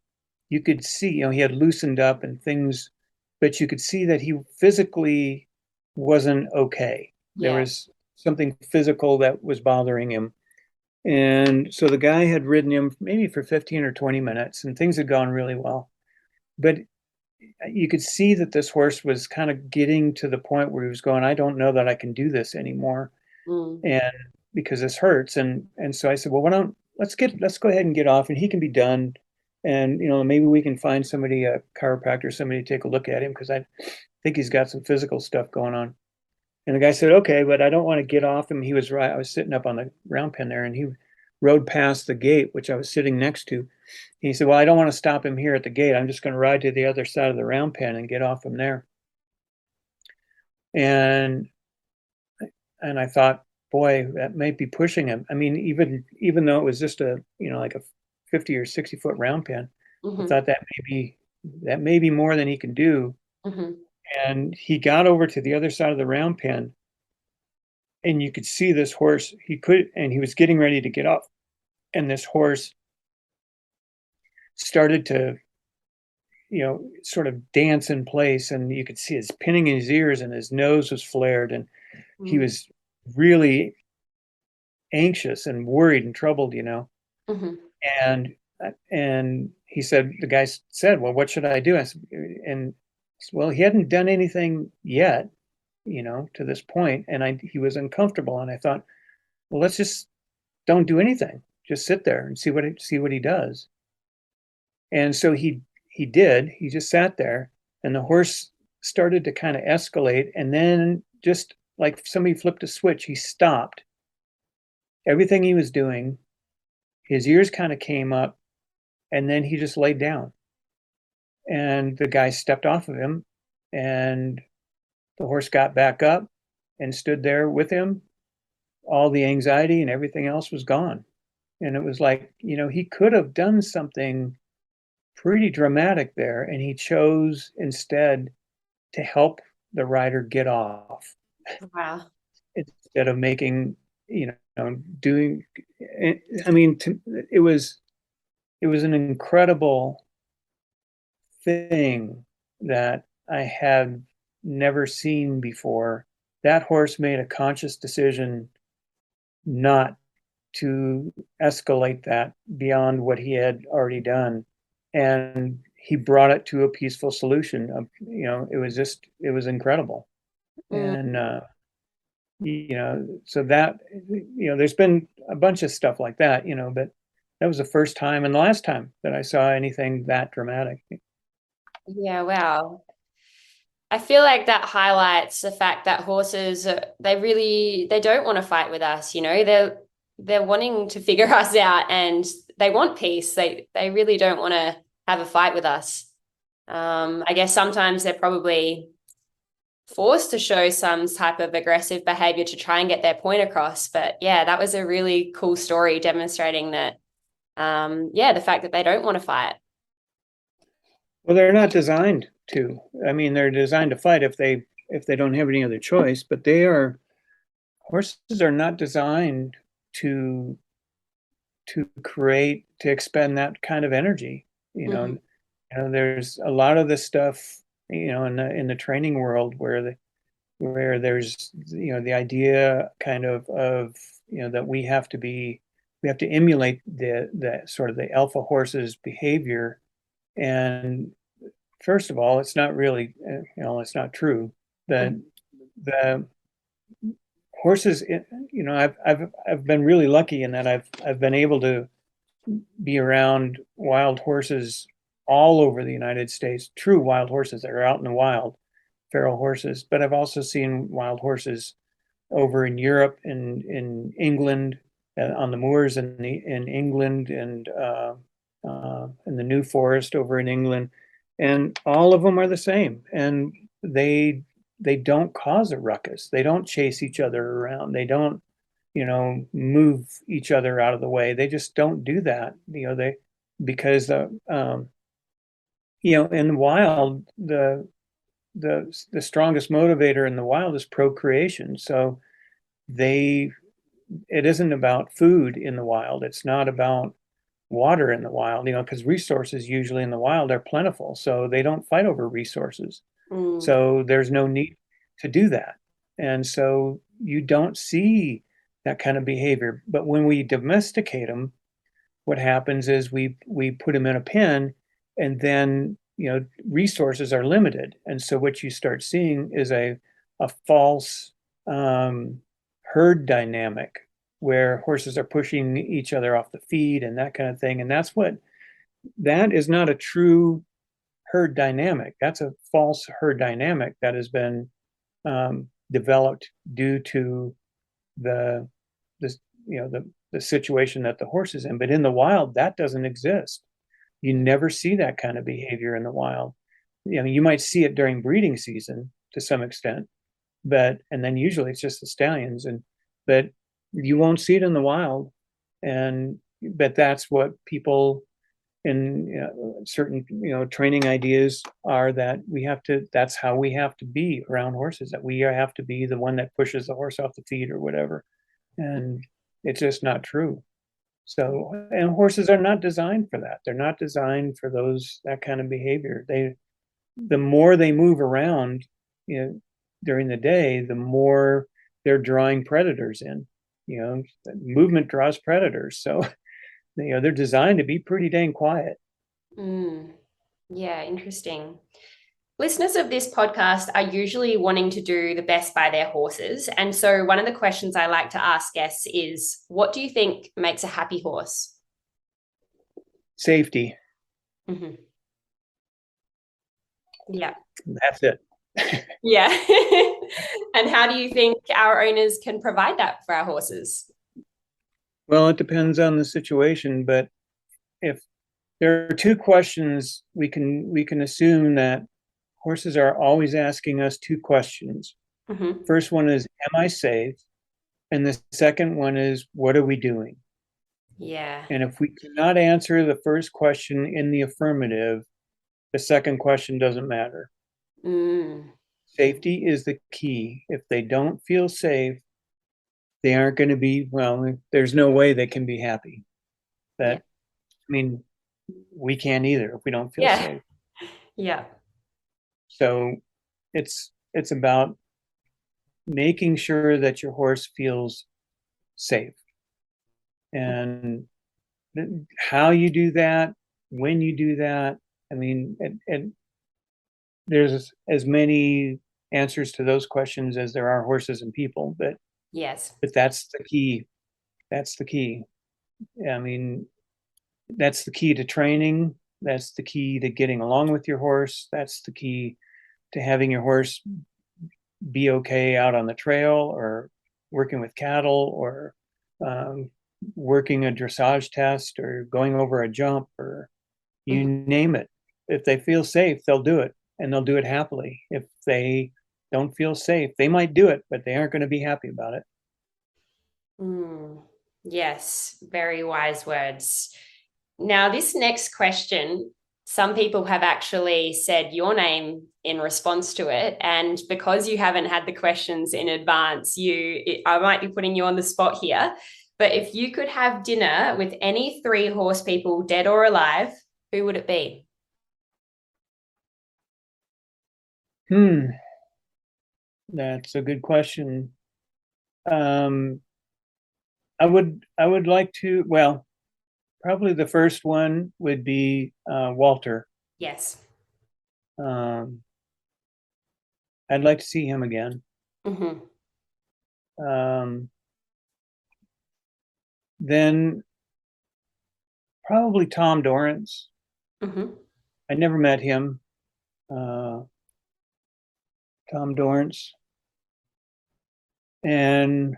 you could see, he had loosened up and things, but you could see that he physically wasn't okay. There Yeah. was something physical that was bothering him. And so the guy had ridden him maybe for 15 or 20 minutes, and things had gone really well. But you could see that this horse was kind of getting to the point where he was going, I don't know that I can do this anymore. Mm. And because this hurts. And so I said, well, let's go ahead and get off, and he can be done. And, maybe we can find somebody, a chiropractor, somebody to take a look at him, because I think he's got some physical stuff going on. And the guy said, okay, but I don't want to get off him. He was right. I was sitting up on the round pen there, and he rode past the gate, which I was sitting next to. He said, well, I don't want to stop him here at the gate. I'm just going to ride to the other side of the round pen and get off him there. And and I thought, boy, that might be pushing him. I mean, even though it was just a, like a 50 or 60 foot round pen, I Hmm. thought that may be more than he can do. Hmm. And he got over to the other side of the round pen, and you could see this horse. And he was getting ready to get off, and this horse started to, sort of dance in place, and you could see his pinning in his ears, and his nose was flared, and he was really anxious and worried and troubled. Hmm. And he said, the guy said, well, what should I do? I said, and well, he hadn't done anything yet, to this point, and he was uncomfortable, and I thought, well, let's just don't do anything, just sit there and see what he does. And so he did. He just sat there, and the horse started to kind of escalate, and then just like somebody flipped a switch, he stopped everything he was doing. His ears kind of came up, and then he just laid down. And the guy stepped off of him, and the horse got back up and stood there with him. All the anxiety and everything else was gone. And it was like, he could have done something pretty dramatic there, and he chose instead to help the rider get off Wow. instead of making, doing. I mean, it was an incredible thing that I had never seen before. That horse made a conscious decision not to escalate that beyond what he had already done. And he brought it to a peaceful solution. It was incredible. Mm. And, so that, there's been a bunch of stuff like that, but that was the first time and the last time that I saw anything that dramatic. Yeah, wow. I feel like that highlights the fact that horses they don't want to fight with us, they're wanting to figure us out and they want peace. They really don't want to have a fight with us. I guess sometimes they're probably forced to show some type of aggressive behavior to try and get their point across. But yeah, that was a really cool story demonstrating that yeah, the fact that they don't want to fight. Well, they're not designed to. I mean, they're designed to fight if they don't have any other choice, but horses are not designed to to expend that kind of energy. You know, Hmm. there's a lot of this stuff, in the training world where there's, the idea kind of, that we have to emulate the sort of the alpha horse's behavior. And first of all, it's not really, it's not true. The horses, I've been really lucky in that I've been able to be around wild horses all over the United States, true wild horses that are out in the wild, feral horses. But I've also seen wild horses over in Europe, in England, on the moors in England, and in the New Forest over in England, and all of them are the same. And they don't cause a ruckus. They don't chase each other around. They don't, move each other out of the way. They just don't do that. They because in the wild, the strongest motivator in the wild is procreation. So they it isn't about food in the wild. It's not about water in the wild, because resources usually in the wild are plentiful. So they don't fight over resources. Mm. So there's no need to do that. And so you don't see that kind of behavior. But when we domesticate them, what happens is we put them in a pen, and then resources are limited. And so what you start seeing is a false herd dynamic where horses are pushing each other off the feed and that kind of thing. And that is not a true herd dynamic. That's a false herd dynamic that has been developed due to the this the situation that the horse is in. But in the wild, that doesn't exist. You never see that kind of behavior in the wild. I mean, you might see it during breeding season to some extent, and then usually it's just the stallions, but you won't see it in the wild. But that's what people in certain training ideas are, that that's how we have to be around horses, that we have to be the one that pushes the horse off the feet or whatever. And it's just not true. So, and horses are not designed for that. They're not designed for that kind of behavior. The more they move around, during the day, the more they're drawing predators in. Movement draws predators. So, they're designed to be pretty dang quiet. Yeah, interesting. Listeners of this podcast are usually wanting to do the best by their horses. And so one of the questions I like to ask guests is, what do you think makes a happy horse? Safety. Mm-hmm. Yeah. That's it. Yeah. And how do you think our owners can provide that for our horses? Well, it depends on the situation, but if there are two questions, we can assume that horses are always asking us two questions. Mm-hmm. First one is, am I safe? And the second one is, what are we doing? Yeah. And if we cannot answer the first question in the affirmative, the second question doesn't matter. Safety is the key. If they don't feel safe, they aren't going to be, there's no way they can be happy. I mean, we can't either if we don't feel safe. Yeah. So it's about making sure that your horse feels safe. And how you do that, when you do that, I mean, and there's as many answers to those questions as there are horses and people, but that's the key. That's the key. I mean, that's the key to training. That's the key to getting along with your horse. That's the key to having your horse be okay out on the trail, or working with cattle, or working a dressage test, or going over a jump, or you name it. If they feel safe, they'll do it, and they'll do it happily. If they don't feel safe, they might do it, but they aren't going to be happy about it. Yes, very wise words. Now, this next question, some people have actually said your name in response to it. And because you haven't had the questions in advance, I might be putting you on the spot here. But if you could have dinner with any 3 horse people, dead or alive, who would it be? That's a good question. I would like to, probably the first one would be Walter. Yes. I'd like to see him again. Then probably Tom Dorrance. I never met him. Tom Dorrance. And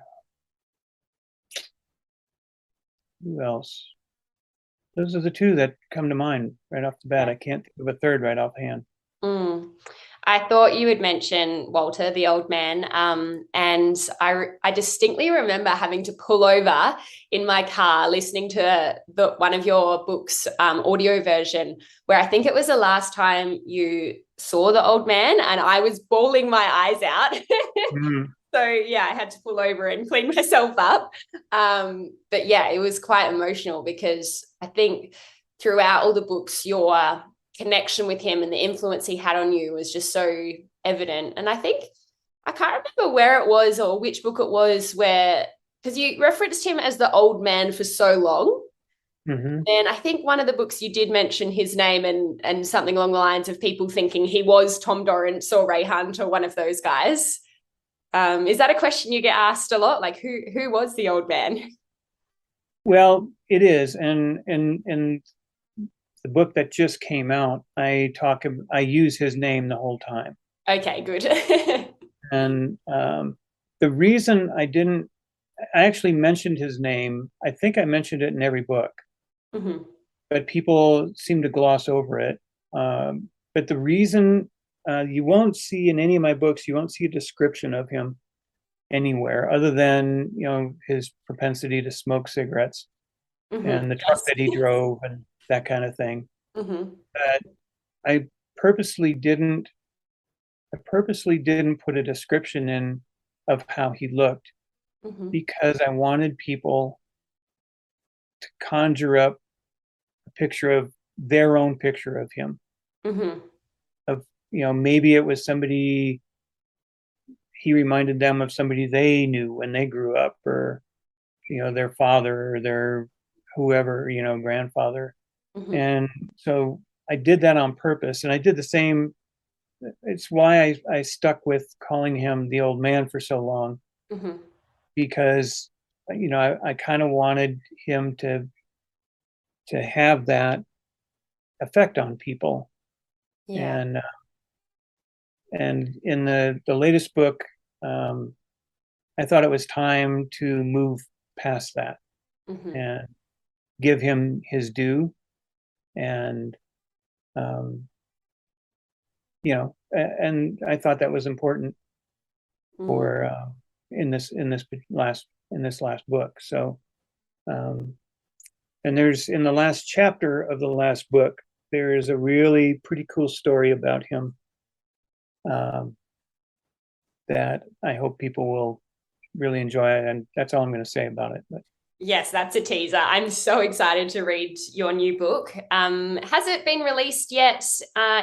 who else? Those are the 2 that come to mind right off the bat. I can't think of a third right offhand. I thought you would mention Walter, the old man. And I distinctly remember having to pull over in my car listening to one of your books, audio version, where I think it was the last time you saw the old man, and I was bawling my eyes out. So I had to pull over and clean myself up. But it was quite emotional, because I think throughout all the books, your connection with him and the influence he had on you was just so evident. And I think, I can't remember where it was or which book it was, because you referenced him as the old man for so long. And I think one of the books you did mention his name, and something along the lines of people thinking he was Tom Dorrance or Ray Hunt or one of those guys. Is that a question you get asked a lot? Like, who was the old man? Well, it is. And the book that just came out, I use his name the whole time. Okay, good. And the reason I actually mentioned his name. I think I mentioned it in every book, Mm-hmm. but people seem to gloss over it. But the reason you won't see in any of my books, you won't see a description of him anywhere other than, his propensity to smoke cigarettes Mm-hmm. and the truck Yes. that he drove and that kind of thing. Mm-hmm. But I purposely didn't I purposely didn't put a description in of how he looked Mm-hmm. because I wanted people to conjure up a picture of their own picture of him. Mm-hmm. Of, maybe it was somebody, he reminded them of somebody they knew when they grew up, or, their father or their whoever, grandfather. Mm-hmm. And so I did that on purpose. And I did the same. It's why I stuck with calling him the old man for so long, Mm-hmm. because, I kind of wanted him to have that effect on people. Yeah. And in the latest book, um, I thought it was time to move past that Mm-hmm. and give him his due. And um, and I thought that was important Mm. for in this last book. So, um, and there's in the last chapter of the last book, there is a really pretty cool story about him, um, that I hope people will really enjoy it. And that's all I'm going to say about it. But Yes, that's a teaser. I'm so excited to read your new book. Has it been released yet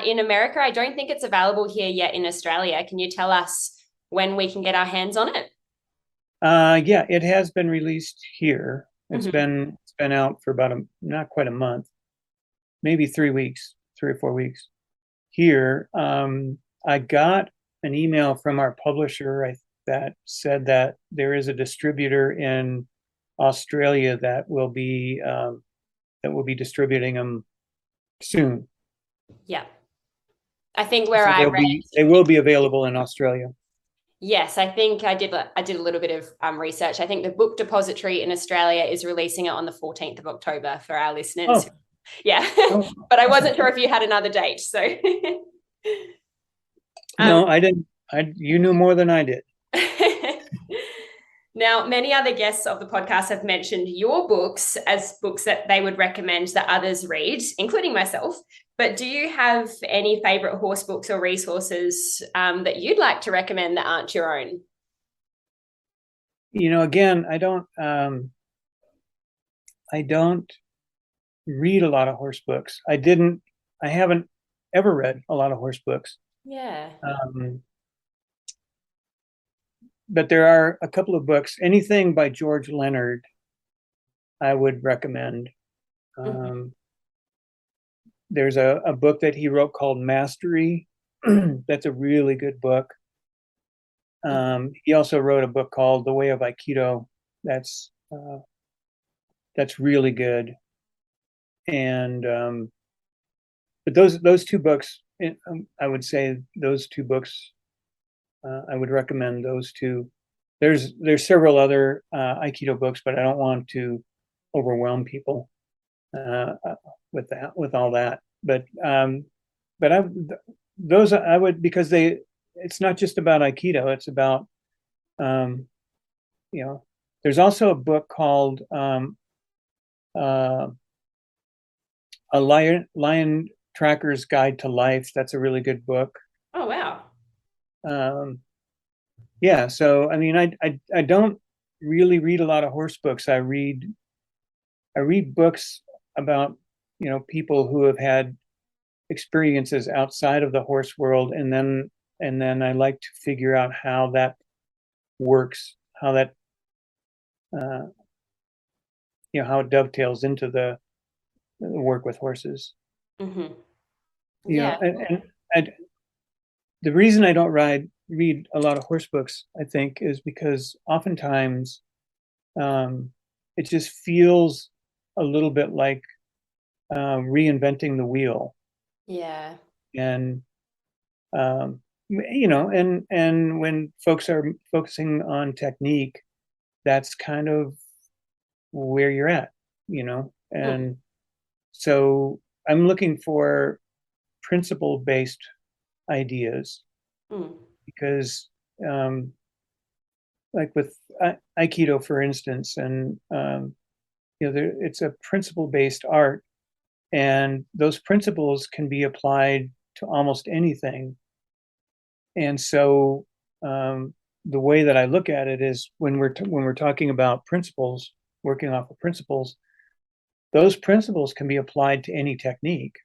in America? I don't think it's available here yet in Australia. Can you tell us when we can get our hands on it? yeah, it has been released here. Mm-hmm. It's been out for about not quite a month, maybe 3 weeks, 3 or 4 weeks here. I got an email from our publisher that said that there is a distributor in Australia that will be distributing them soon. Yeah. I think where So I read, they will be available in Australia. yes, I think I did a little bit of research. I think the Book Depository in Australia is releasing it on the 14th of October for our listeners. Oh, Yeah. oh, But I awesome. wasn't sure if you had another date. So um, No, I didn't. You knew more than I did. now, many other guests of the podcast have mentioned your books as books that they would recommend that others read, including myself. But do you have any favorite horse books or resources that you'd like to recommend that aren't your own? Again, I don't read a lot of horse books. I haven't ever read a lot of horse books. Yeah. Um, but there are a couple of books. Anything by George Leonard, I would recommend. Mm-hmm. Um, there's a book that he wrote called Mastery. That's a really good book. He also wrote a book called The Way of Aikido. That's uh, that's really good. And but those two books, I would say those two books. I would recommend those two. There's several other Aikido books, but I don't want to overwhelm people with all that. But those I would, because it's not just about Aikido. It's about um, you know. There's also a book called uh, A Lion Tracker's Guide to Life. That's a really good book. Oh, wow. Um, yeah, so I mean, I don't really read a lot of horse books. I read books about, people who have had experiences outside of the horse world, and then I like to figure out how that works, how that uh, how it dovetails into the work with horses. Mm-hmm. You Yeah. know, and the reason I don't read a lot of horse books, I think, is because oftentimes um, it just feels a little bit like reinventing the wheel. Yeah. And um, and when folks are focusing on technique, that's kind of where you're at, Mm, and so I'm looking for principle-based ideas mm, because, um, like with aikido, for instance, and it's a principle-based art, and those principles can be applied to almost anything. And so, the way that I look at it is when we're talking about principles, working off of principles, those principles can be applied to any technique,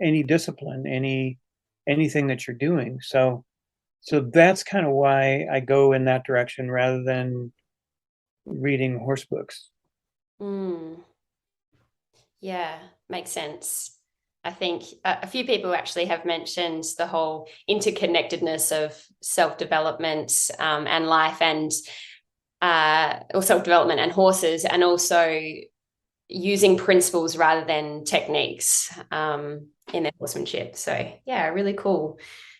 any discipline, anything that you're doing. So that's kind of why I go in that direction rather than reading horse books. mm. Yeah, makes sense. I think a few people actually have mentioned the whole interconnectedness of self-development and life and or self-development and horses, and also using principles rather than techniques in their horsemanship. So yeah, really cool.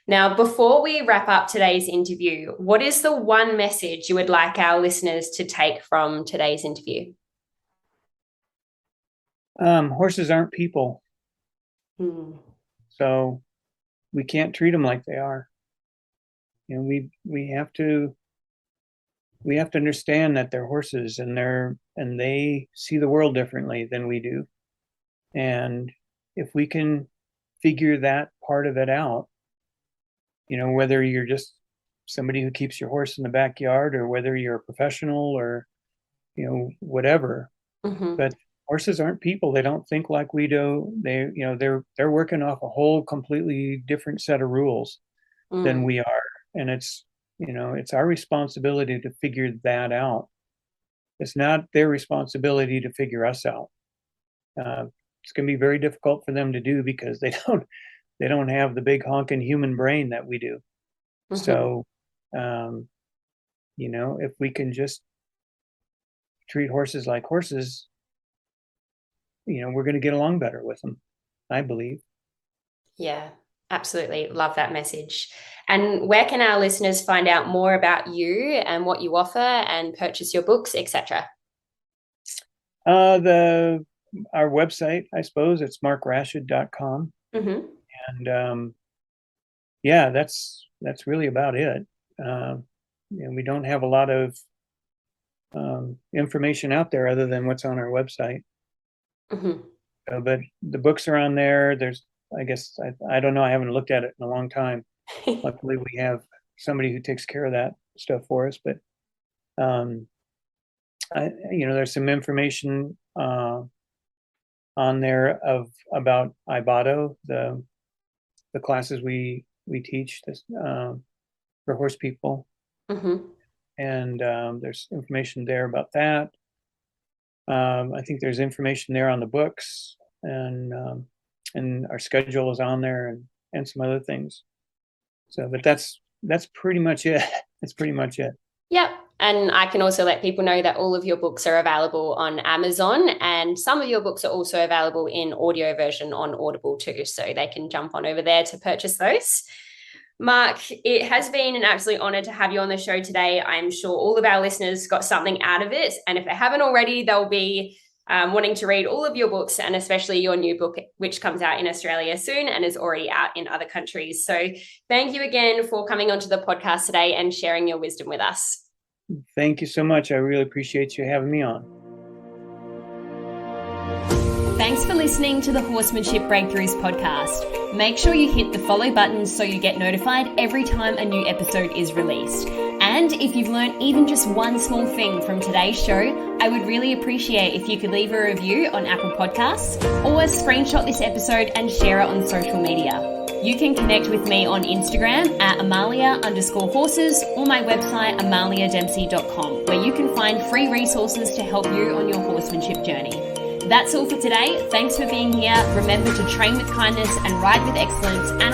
Now, before we wrap up today's interview, what is the one message you would like our listeners to take from today's interview? Horses aren't people, Hmm. so we can't treat them like they are. We have to understand that they're horses, and they see the world differently than we do. And if we can figure that part of it out, whether you're just somebody who keeps your horse in the backyard or whether you're a professional or, whatever, Mm-hmm. but horses aren't people. They don't think like we do. They're working off a whole completely different set of rules than Mm. we are. And it's our responsibility to figure that out. It's not their responsibility to figure us out. It's going to be very difficult for them to do because they don't have the big honking human brain that we do. Mm-hmm. So, if we can just treat horses like horses, we're going to get along better with them, I believe. Yeah, absolutely. Love that message. And where can our listeners find out more about you and what you offer and purchase your books, etc.? The Our website, I suppose, it's markrashid.com. Mm-hmm. And yeah, that's really about it. We don't have a lot of information out there other than what's on our website. Mm-hmm. But the books are on there. I guess, I don't know. I haven't looked at it in a long time. Luckily, we have somebody who takes care of that stuff for us. But there's some information on there about Iboto, the classes we teach this, for horse people, Mm-hmm. and there's information there about that. I think there's information there on the books, and our schedule is on there, and some other things. So, but that's pretty much it. That's pretty much it. Yep. And I can also let people know that all of your books are available on Amazon, and some of your books are also available in audio version on Audible too. So they can jump on over there to purchase those. Mark, it has been an absolute honor to have you on the show today. I'm sure all of our listeners got something out of it. And if they haven't already, they'll be wanting to read all of your books, and especially your new book, which comes out in Australia soon and is already out in other countries. So thank you again for coming onto the podcast today and sharing your wisdom with us. Thank you so much. I really appreciate you having me on. Thanks for listening to the Horsemanship Breakthroughs podcast. Make sure you hit the follow button so you get notified every time a new episode is released. And if you've learned even just one small thing from today's show, I would really appreciate if you could leave a review on Apple Podcasts or screenshot this episode and share it on social media. You can connect with me on Instagram at Amalia_horses or my website amaliadempsey.com, where you can find free resources to help you on your horsemanship journey. That's all for today. Thanks for being here. Remember to train with kindness and ride with excellence, and